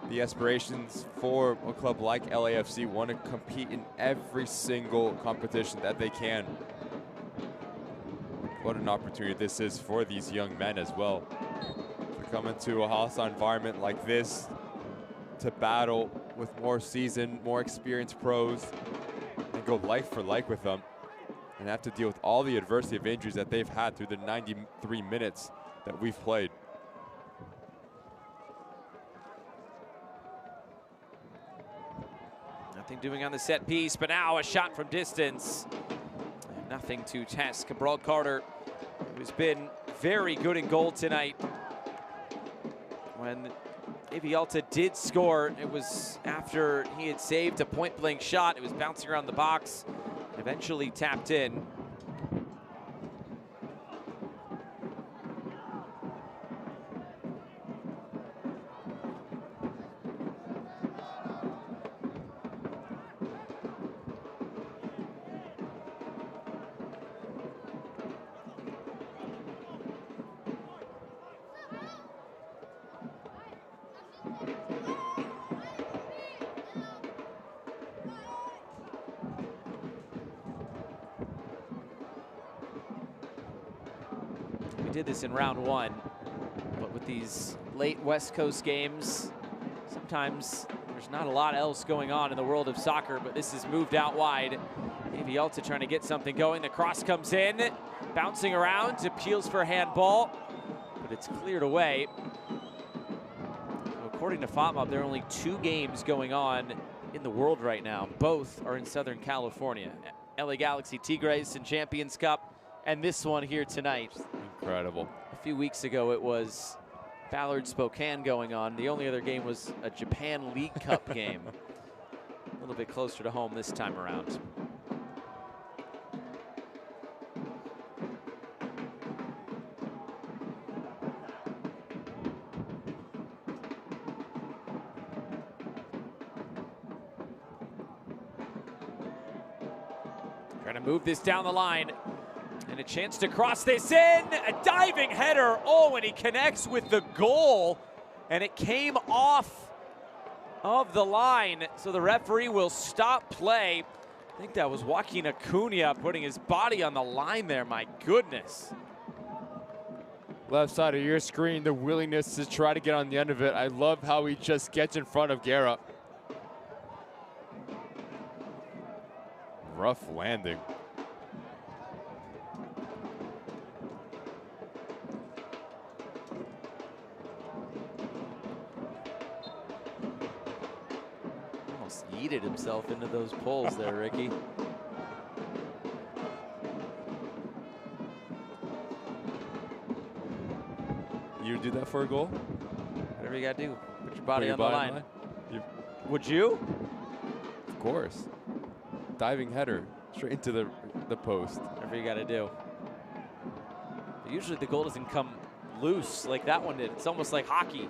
Speaker 1: the aspirations for a club like LAFC want to compete in every single competition that they can. What an opportunity this is for these young men as well. To come into a hostile environment like this, to battle with more seasoned, more experienced pros, and go like for like with them, and have to deal with all the adversity of injuries that they've had through the 93 minutes that we've played.
Speaker 2: Nothing doing on the set piece, but now a shot from distance. And nothing to test Cabral Carter, who's been very good in goal tonight. When AV Alta did score, it was after he had saved a point-blank shot. It was bouncing around the box, eventually tapped in. Did this in round 1, but with these late West Coast games, sometimes there's not a lot else going on in the world of soccer, but this has moved out wide. AV Alta trying to get something going. The cross comes in, bouncing around, appeals for handball, but it's cleared away. According to FOTMOB, there are only 2 games going on in the world right now. Both are in Southern California. LA Galaxy Tigres in Champions Cup, and this one here tonight.
Speaker 1: Incredible.
Speaker 2: A few weeks ago, it was Ballard Spokane going on. The only other game was a Japan League Cup game. A little bit closer to home this time around. Trying to move this down the line. And a chance to cross this in. A diving header. Oh, and he connects with the goal. And it came off of the line. So the referee will stop play. I think that was Joaquin Acuna putting his body on the line there. My goodness.
Speaker 1: Left side of your screen, the willingness to try to get on the end of it. I love how he just gets in front of Guerra. Rough landing.
Speaker 2: Almost yeeted himself into those poles there, Ricky.
Speaker 1: You would do that for a goal?
Speaker 2: Whatever you got to do. Put your body
Speaker 1: Put your
Speaker 2: on the
Speaker 1: body
Speaker 2: line.
Speaker 1: You,
Speaker 2: Would you?
Speaker 1: of course. Diving header straight into the post.
Speaker 2: Whatever you got to do. But usually the goal doesn't come loose like that one did. It's almost like hockey.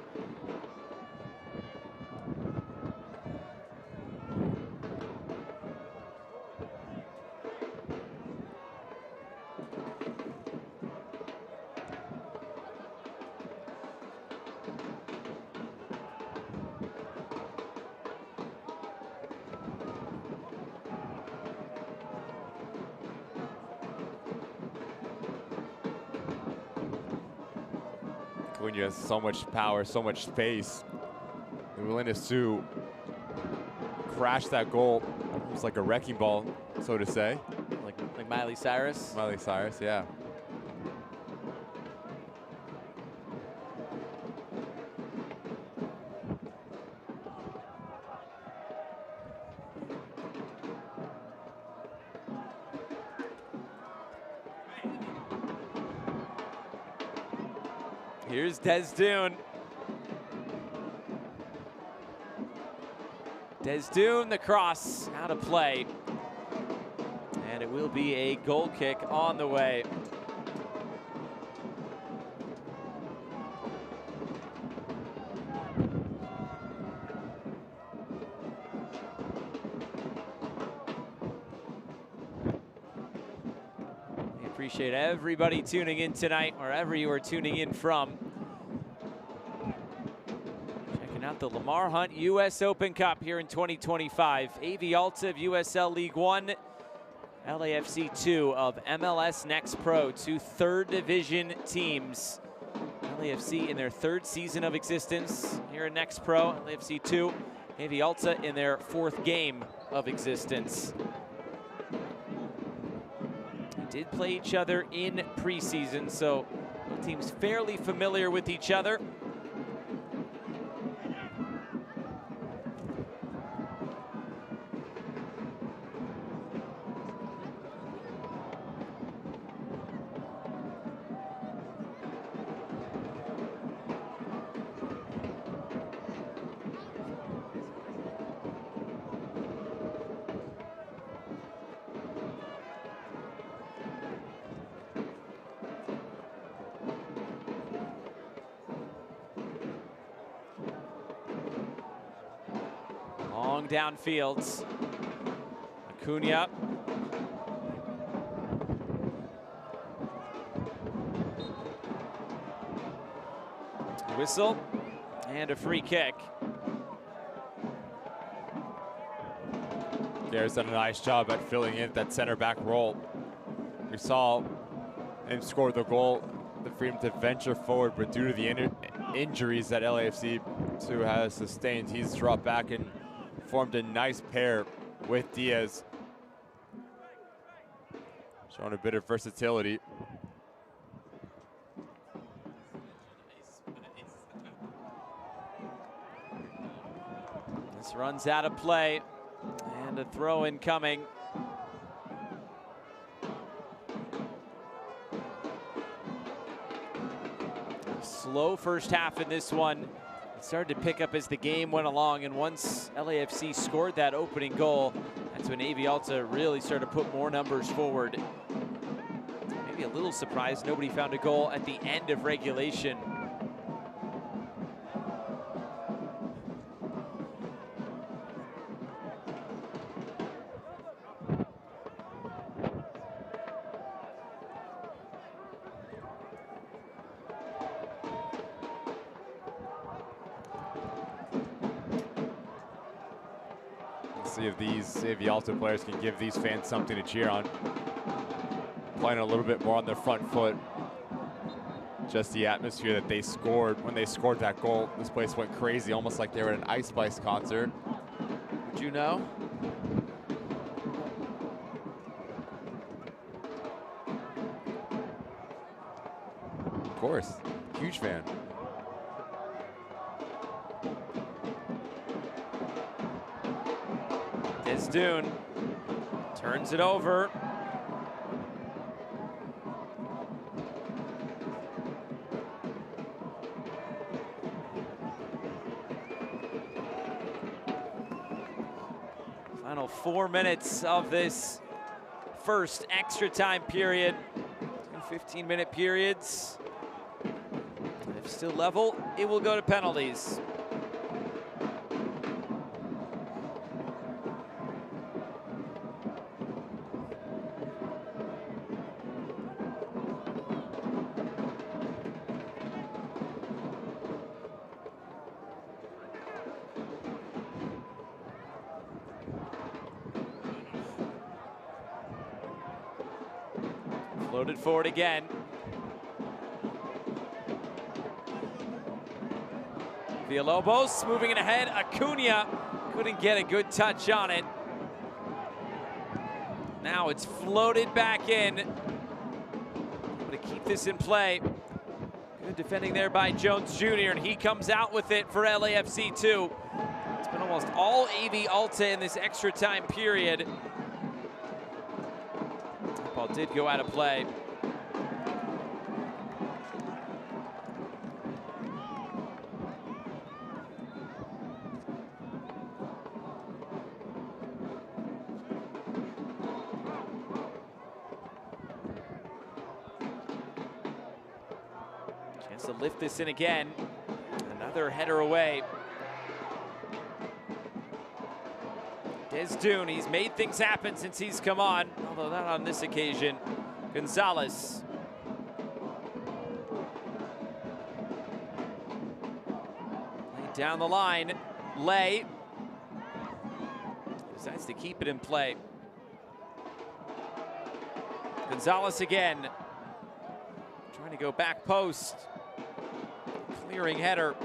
Speaker 1: When you have so much power, so much space, the willingness to crash that goal, almost like a wrecking ball, so to say.
Speaker 2: Like Miley Cyrus.
Speaker 1: Miley Cyrus, yeah.
Speaker 2: Here's Desdune. Desdune, the cross, out of play. And it will be a goal kick on the way. We appreciate everybody tuning in tonight, wherever you are tuning in from. Out the Lamar Hunt U.S. Open Cup here in 2025. AV Alta of USL League One, LAFC 2 of MLS Next Pro, two third division teams. LAFC in their third season of existence here in Next Pro, LAFC 2, AV Alta in their fourth game of existence. They did play each other in preseason, so both teams fairly familiar with each other. Long downfields. Acuna. Whistle and a free kick.
Speaker 1: Guerra's done a nice job at filling in that center back role. We saw him score the goal, the freedom to venture forward, but due to the injuries that LAFC 2 has sustained, he's dropped back and formed a nice pair with Diaz. Showing a bit of versatility.
Speaker 2: This runs out of play, and a throw in coming. Slow first half in this one. It started to pick up as the game went along, and once LAFC scored that opening goal, that's when AV Alta really started to put more numbers forward. Maybe a little surprised nobody found a goal at the end of regulation.
Speaker 1: See if the Alta players can give these fans something to cheer on. Playing a little bit more on their front foot. Just the atmosphere that they scored when they scored that goal. This place went crazy, almost like they were at an Ice Spice concert.
Speaker 2: Would you know?
Speaker 1: Of course, huge fan.
Speaker 2: Dune turns it over. Final 4 minutes of this first extra time period. 2 15-minute periods. If still level, it will go to penalties. Floated forward again. Villalobos moving it ahead. Acuna couldn't get a good touch on it. Now it's floated back in. Able to keep this in play. Good defending there by Jones Jr. and he comes out with it for LAFC 2. It's been almost all AV Alta in this extra time period. Ball did go out of play. Chance to lift this in again. Another header away. Dune, he's made things happen since he's come on, although not on this occasion. Gonzalez. Laid down the line. Lay decides to keep it in play. Gonzalez again. Trying to go back post. Clearing header.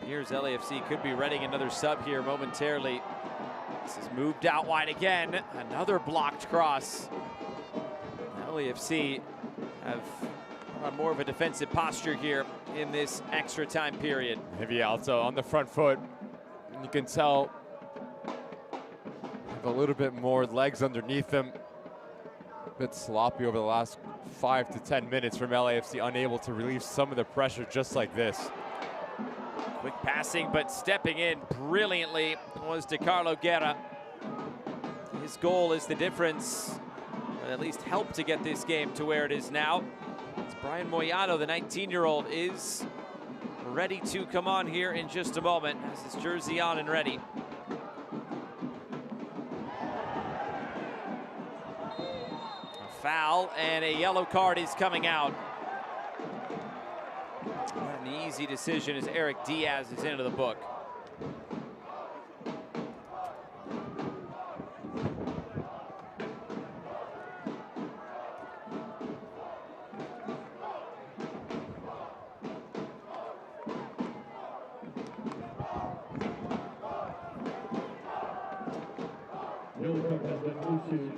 Speaker 2: Here's LAFC could be readying another sub here momentarily. This is moved out wide again. Another blocked cross. LAFC have on more of a defensive posture here in this extra time period.
Speaker 1: Heavy Alta on the front foot. And you can tell have a little bit more legs underneath them. A bit sloppy over the last 5 to 10 minutes from LAFC, unable to relieve some of the pressure just like this.
Speaker 2: Quick passing, but stepping in brilliantly was DeCarlo Guerra. His goal is the difference, but at least helped to get this game to where it is now. As Brian Moyano, the 19-year-old, is ready to come on here in just a moment. Has his jersey on and ready. A foul and a yellow card is coming out. Not an easy decision as Eric Diaz is into the book.
Speaker 3: Yellow card has been issued.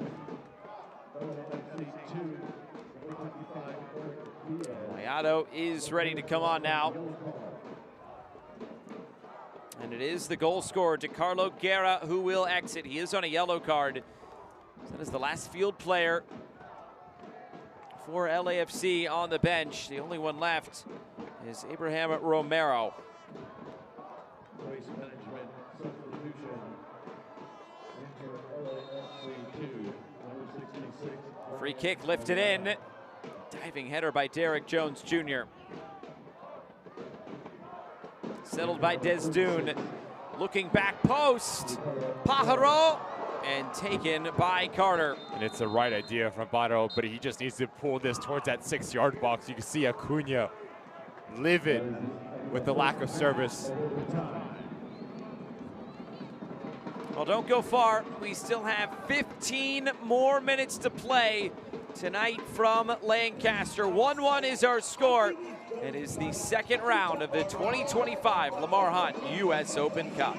Speaker 3: LAFC 2, 155.
Speaker 2: Mayado is ready to come on now. And it is the goal scorer, DeCarlo Guerra, who will exit. He is on a yellow card. So that is the last field player for LAFC on the bench. The only one left is Abraham Romero.
Speaker 3: Waste management substitution. Enter LAFC 2,
Speaker 2: Free kick lifted in. Diving header by Derek Jones Jr. Settled by Desdune. Looking back post. Pajaro. And taken by Carter.
Speaker 1: And it's the right idea from Pajaro, but he just needs to pull this towards that 6-yard box. You can see Acuna livid with the lack of service.
Speaker 2: Well, don't go far. We still have 15 more minutes to play tonight from Lancaster. 1-1 is our score. It is the second round of the 2025 Lamar Hunt U.S. Open Cup.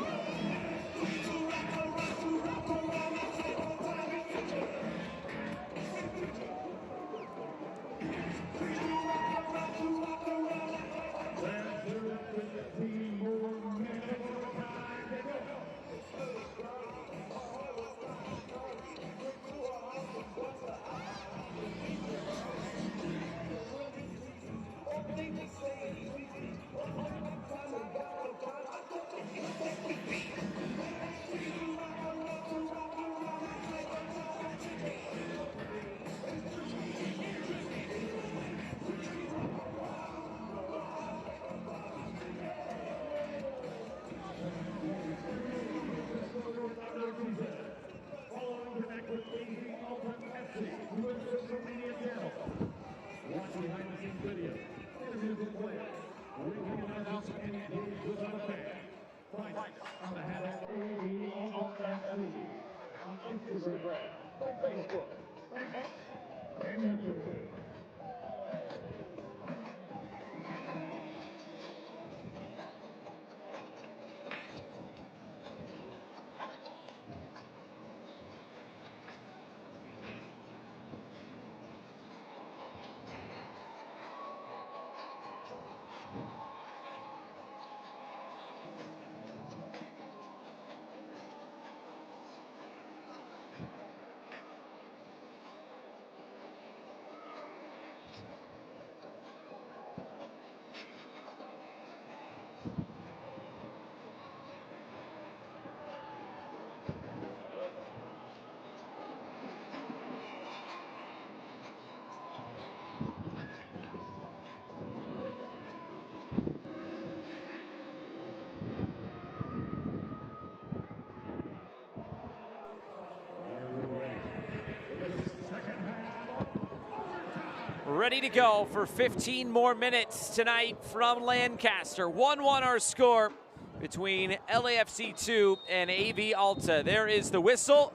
Speaker 2: Ready to go for 15 more minutes tonight from Lancaster. 1-1 our score between LAFC 2 and AV Alta. There is the whistle.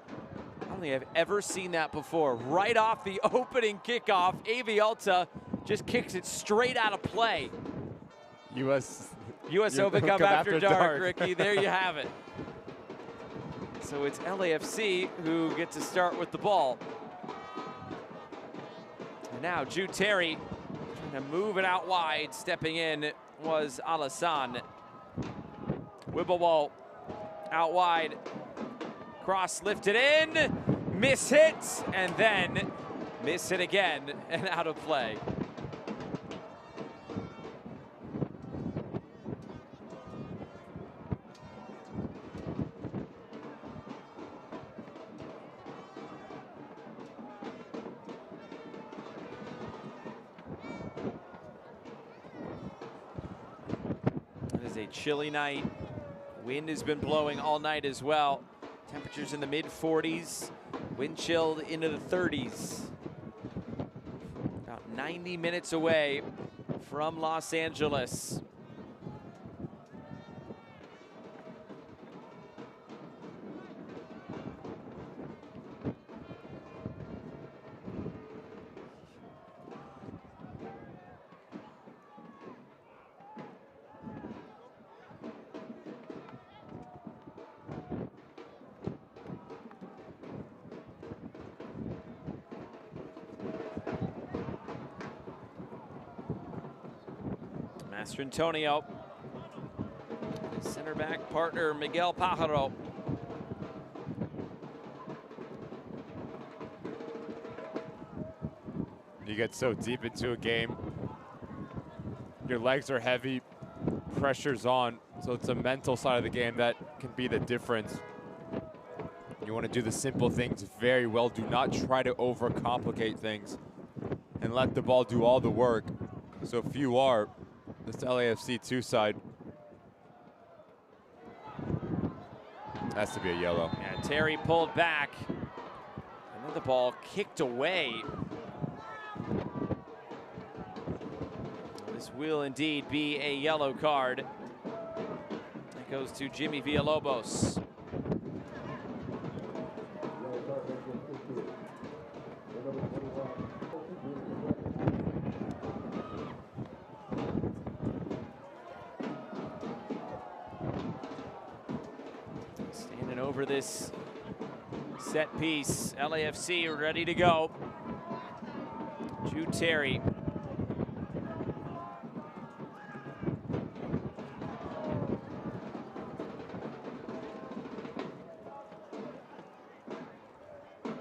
Speaker 2: I don't think I've ever seen that before. Right off the opening kickoff, AV Alta just kicks it straight out of play.
Speaker 1: U.S.
Speaker 2: Open Cup after dark, Ricky. There you have it. So it's LAFC who get to start with the ball. And now Jude Terry trying to move it out wide. Stepping in was Alassane. Wibblewold out wide. Cross lifted in. Miss hit. And then miss hit again and out of play. Chilly night. Wind has been blowing all night as well. Temperatures in the mid 40s. Wind chilled into the 30s. About 90 minutes away from Los Angeles. Mastrantonio, center back partner Miguel Pajaro.
Speaker 1: You get so deep into a game, your legs are heavy, pressure's on, so it's a mental side of the game that can be the difference. You want to do the simple things very well. Do not try to overcomplicate things and let the ball do all the work. So if you are this LAFC 2 side, has to be a yellow.
Speaker 2: Yeah, Terry pulled back. And then the ball kicked away. This will indeed be a yellow card. It goes to Jimmy Villalobos. Standing over this set piece. LAFC ready to go. Jude Terry.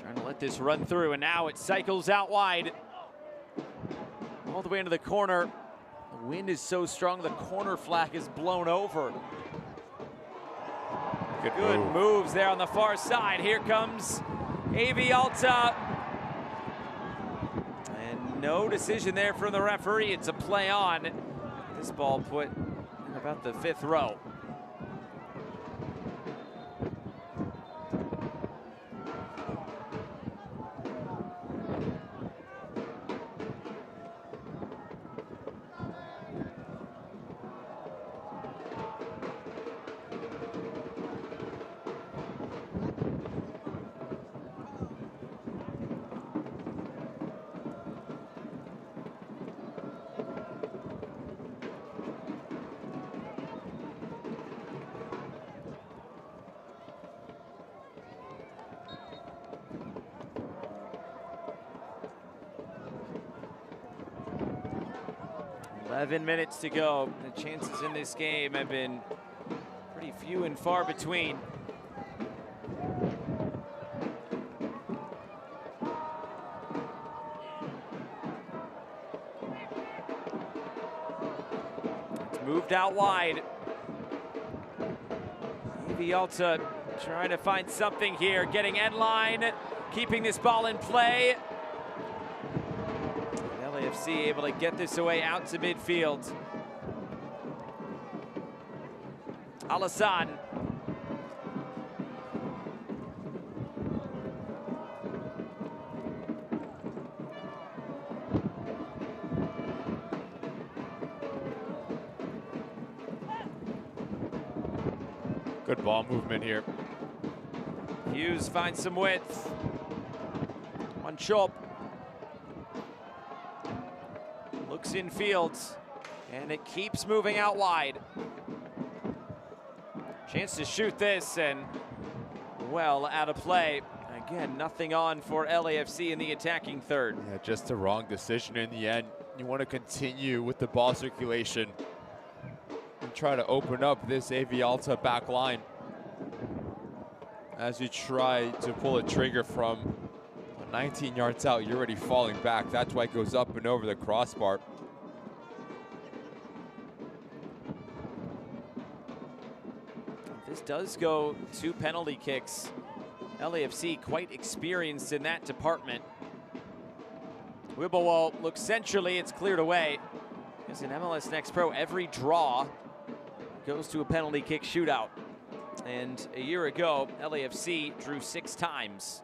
Speaker 2: Trying to let this run through, and now it cycles out wide. All the way into the corner. The wind is so strong, the corner flag is blown over. Good moves there on the far side. Here comes AV Alta. And no decision there from the referee. It's a play on. This ball put in about the 5th row. Eleven minutes to go. The chances in this game have been pretty few and far between. It's moved out wide. AV Alta trying to find something here, getting end line, keeping this ball in play. LAFC able to get this away out to midfield. Alassane.
Speaker 1: Good ball movement here.
Speaker 2: Hughes finds some width. One chop. Looks in fields, and it keeps moving out wide. Chance to shoot this, and well out of play. Again, nothing on for LAFC in the attacking third.
Speaker 1: Yeah, just the wrong decision in the end. You want to continue with the ball circulation and try to open up this AV Alta back line as you try to pull a trigger from 19 yards out. You're already falling back. That's why it goes up and over the crossbar.
Speaker 2: This does go to penalty kicks. LAFC quite experienced in that department. Wibbelwald looks centrally, it's cleared away. As in MLS Next Pro, every draw goes to a penalty kick shootout. And a year ago, LAFC drew 6 times.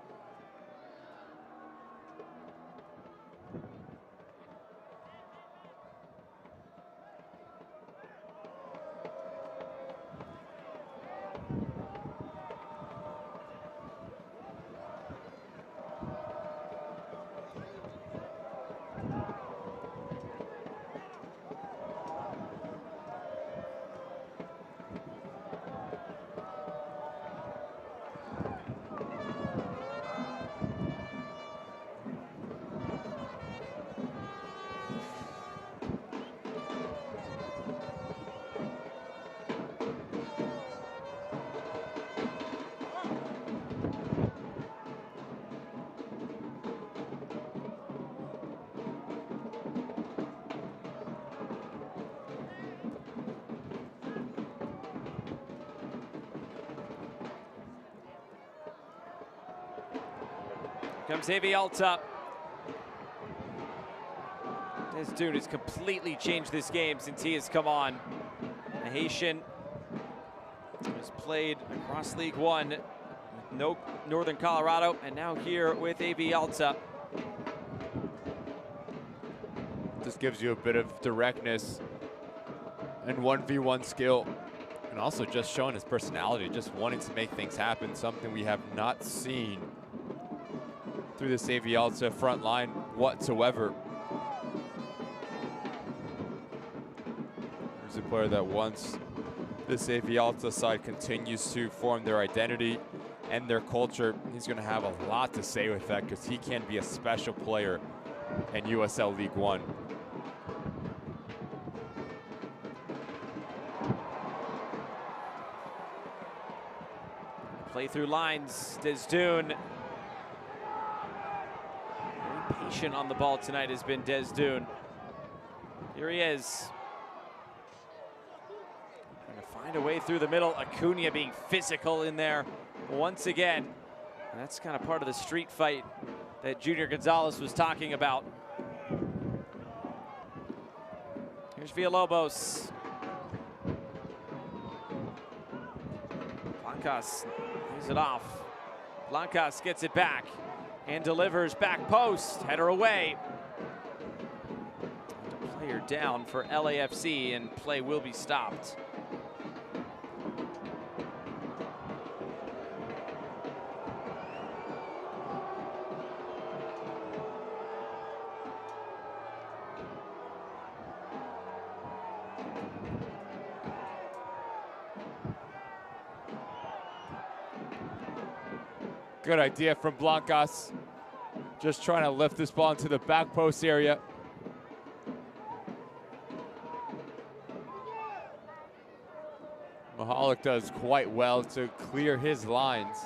Speaker 2: comes Alta. Desdoon has completely changed this game since he has come on. The Haitian has played across League One with Northern Colorado, and now here with Alta.
Speaker 1: Just gives you a bit of directness and 1v1 skill, and also just showing his personality, just wanting to make things happen, something we have not seen through this Alta front line whatsoever. There's a player that once this Alta side continues to form their identity and their culture, he's going to have a lot to say with that, because he can be a special player in USL League One.
Speaker 2: Play through lines, Desdoon. Very patient on the ball tonight has been Desdoon. Here he is. Trying to find a way through the middle. Acuna being physical in there once again. And that's kind of part of the street fight that Junior Gonzalez was talking about. Here's Villalobos. Blancas leaves it off. Blancas gets it back and delivers back post. Header away. Player down for LAFC, and play will be stopped.
Speaker 1: Good idea from Blancas. Just trying to lift this ball into the back post area. Mahalik does quite well to clear his lines.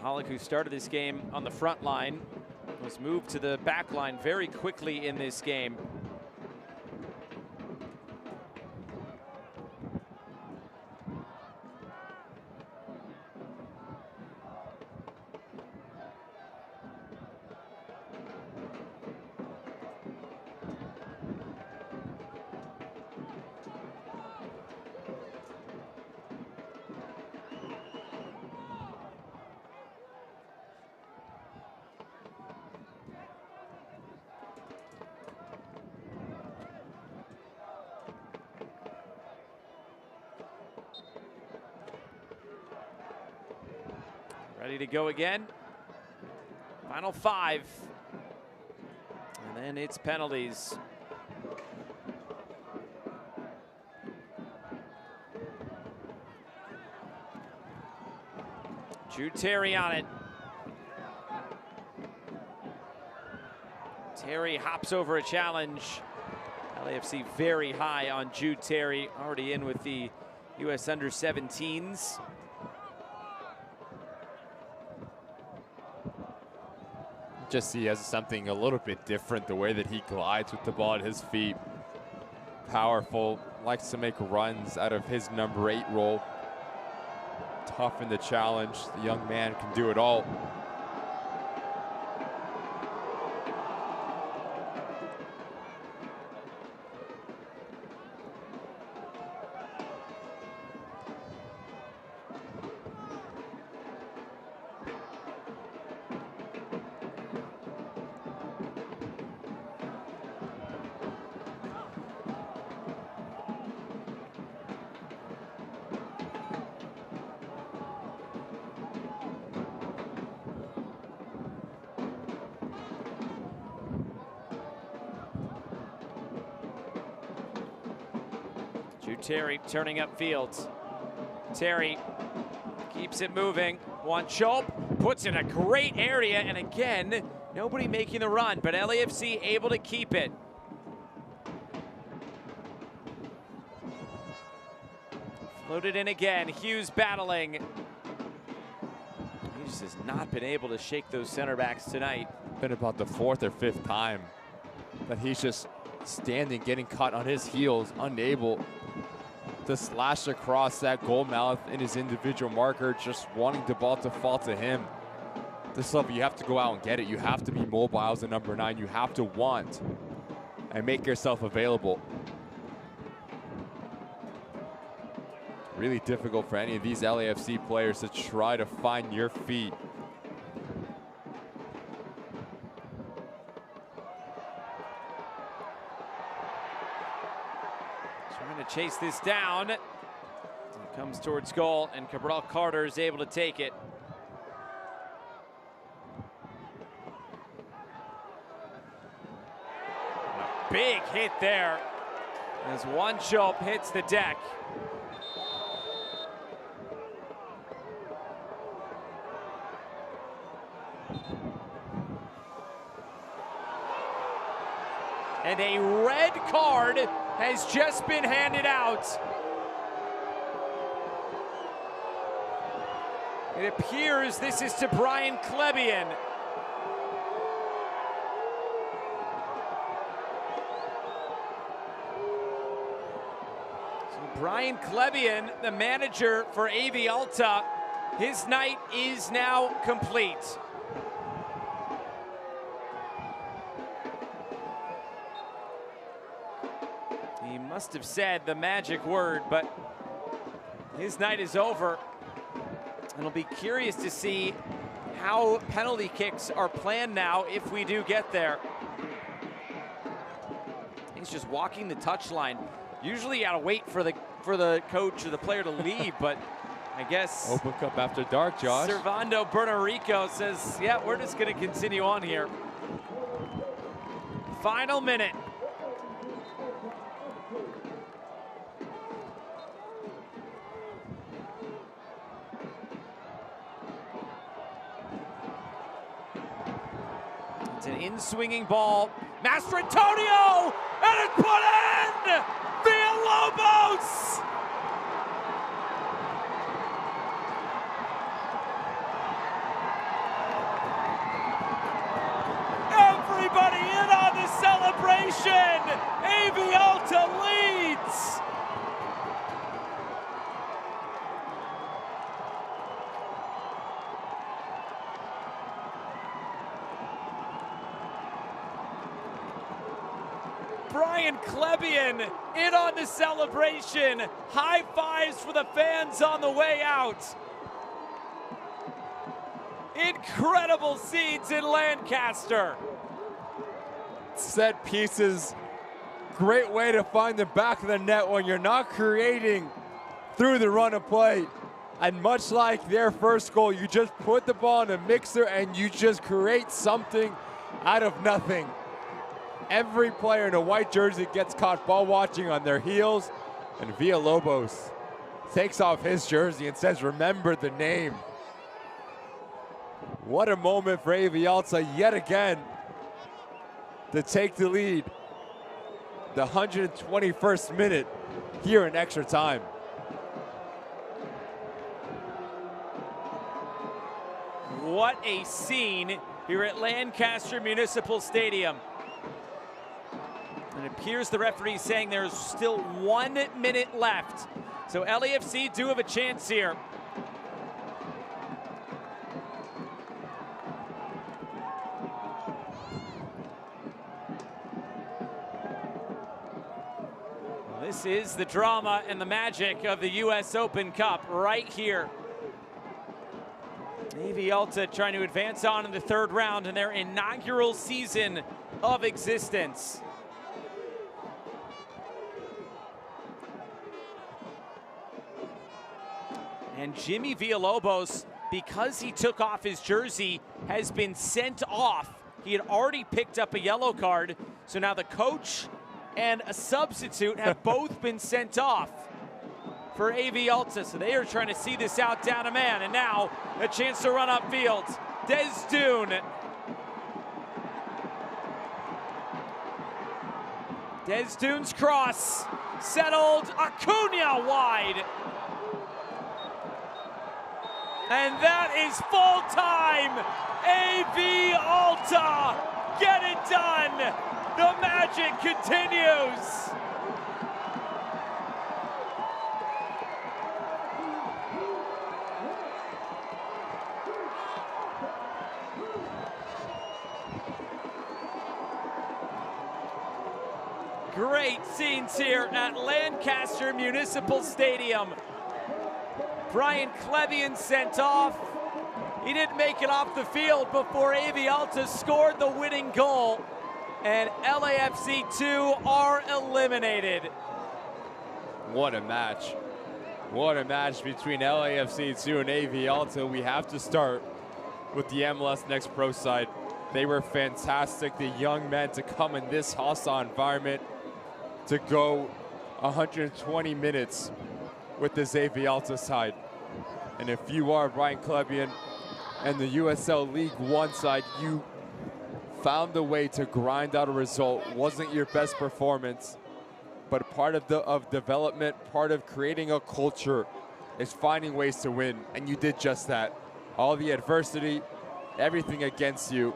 Speaker 2: Mahalik, who started this game on the front line, was moved to the back line very quickly in this game. Ready to go again. Final 5. And then it's penalties. Jude Terry on it. Terry hops over a challenge. LAFC very high on Jude Terry, already in with the US under-17s.
Speaker 1: Just he has something a little bit different, the way that he glides with the ball at his feet. Powerful, likes to make runs out of his number 8 role. Tough in the challenge, the young man can do it all.
Speaker 2: Terry turning upfield. Terry keeps it moving. Wanchope puts in a great area, and again, nobody making the run, but LAFC able to keep it. Floated in again. Hughes battling. He just has not been able to shake those center backs tonight.
Speaker 1: Been about the 4th or 5th time that he's just standing, getting caught on his heels, unable to slash across that goal mouth in his individual marker, just wanting the ball to fall to him. This level, you have to go out and get it. You have to be mobile as a number 9. You have to want and make yourself available. Really difficult for any of these LAFC players to try to find your feet.
Speaker 2: Trying to chase this down. It comes towards goal, and Cabral Carter is able to take it. A big hit there as one chop hits the deck. And a red card has just been handed out. It appears this is to Brian Klebian. So Brian Klebian, the manager for AV Alta, his night is now complete. He must have said the magic word, but his night is over. And I'll be curious to see how penalty kicks are planned now if we do get there. He's just walking the touchline. Usually you gotta wait for the coach or the player to leave, but I guess
Speaker 1: Open Cup after dark, Josh.
Speaker 2: Servando Bernarico says, yeah, we're just gonna continue on here. Final minute. It's an in-swinging ball. Master Antonio, and it's put in! Villalobos! Everybody in on the celebration! AV Alta leads! Brian Klebian in on the celebration. High fives for the fans on the way out. Incredible scenes in Lancaster.
Speaker 1: Set pieces, great way to find the back of the net when you're not creating through the run of play. And much like their first goal, you just put the ball in a mixer and you just create something out of nothing. Every player in a white jersey gets caught ball watching on their heels, and Villalobos takes off his jersey and says, remember the name. What a moment for AV Alta yet again to take the lead. The 121st minute here in extra time.
Speaker 2: What a scene here at Lancaster Municipal Stadium. And it appears the referee is saying there's still 1 minute left. So LAFC do have a chance here. This is the drama and the magic of the US Open Cup right here. AV Alta trying to advance on in the 3rd round in their inaugural season of existence. And Jimmy Villalobos, because he took off his jersey, has been sent off. He had already picked up a yellow card, so now the coach and a substitute have both been sent off for AV Alta. So they are trying to see this out down a man, and now a chance to run upfield. Des Dune. Des Dune's cross, settled, Acuna wide. And that is full time. AV Alta, get it done. The magic continues. great scenes here at Lancaster Municipal Stadium. Brian Klebian sent off. He didn't make it off the field before Alta scored the winning goal, and LAFC 2 are eliminated.
Speaker 1: What a match. What a match between LAFC 2 and Alta. We have to start with the MLS Next Pro side. They were fantastic. The young men to come in this hostile environment, to go 120 minutes with this Alta side. And if you are Brian Klebian and the USL League One side, you found a way to grind out a result. Wasn't your best performance, but part of development, part of creating a culture is finding ways to win, and you did just that. All the adversity, everything against you,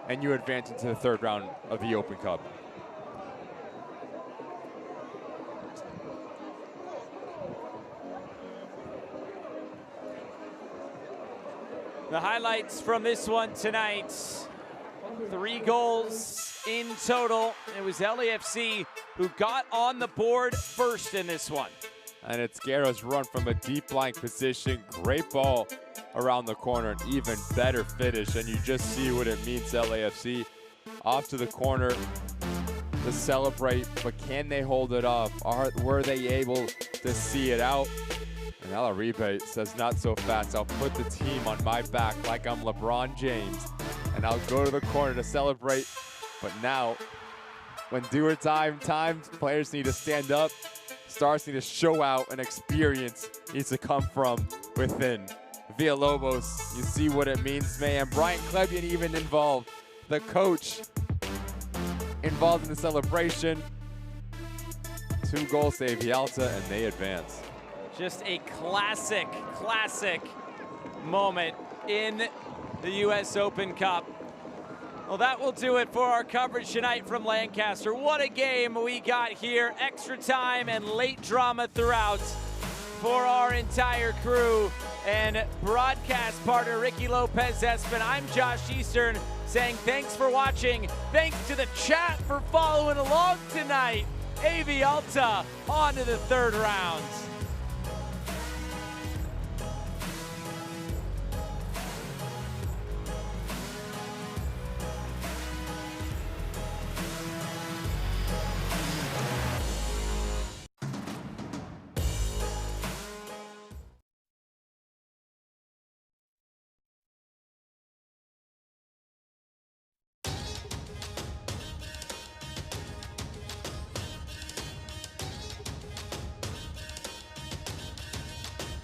Speaker 1: and you advance into the third round of the Open Cup.
Speaker 2: The highlights from this one tonight, 3 goals in total. It was LAFC who got on the board first in this one.
Speaker 1: And it's Guerra's run from a deep lying position. Great ball around the corner, an even better finish. And you just see what it means to LAFC. Off to the corner to celebrate, but can they hold it off? Were they able to see it out? And Alaribe says, not so fast. I'll put the team on my back like I'm LeBron James, and I'll go to the corner to celebrate. But now, when do or die times, players need to stand up. Stars need to show out, and experience needs to come from within. Villalobos, you see what it means, man. Brian Klebian even involved. The coach involved in the celebration. 2 goals to Alta, and they advance.
Speaker 2: Just a classic moment in the US Open Cup. Well, that will do it for our coverage tonight from Lancaster. What a game we got here. Extra time and late drama throughout for our entire crew. And broadcast partner Ricky Lopez-Espin. I'm Josh Eastern saying thanks for watching. Thanks to the chat for following along tonight. Alta on to the third round.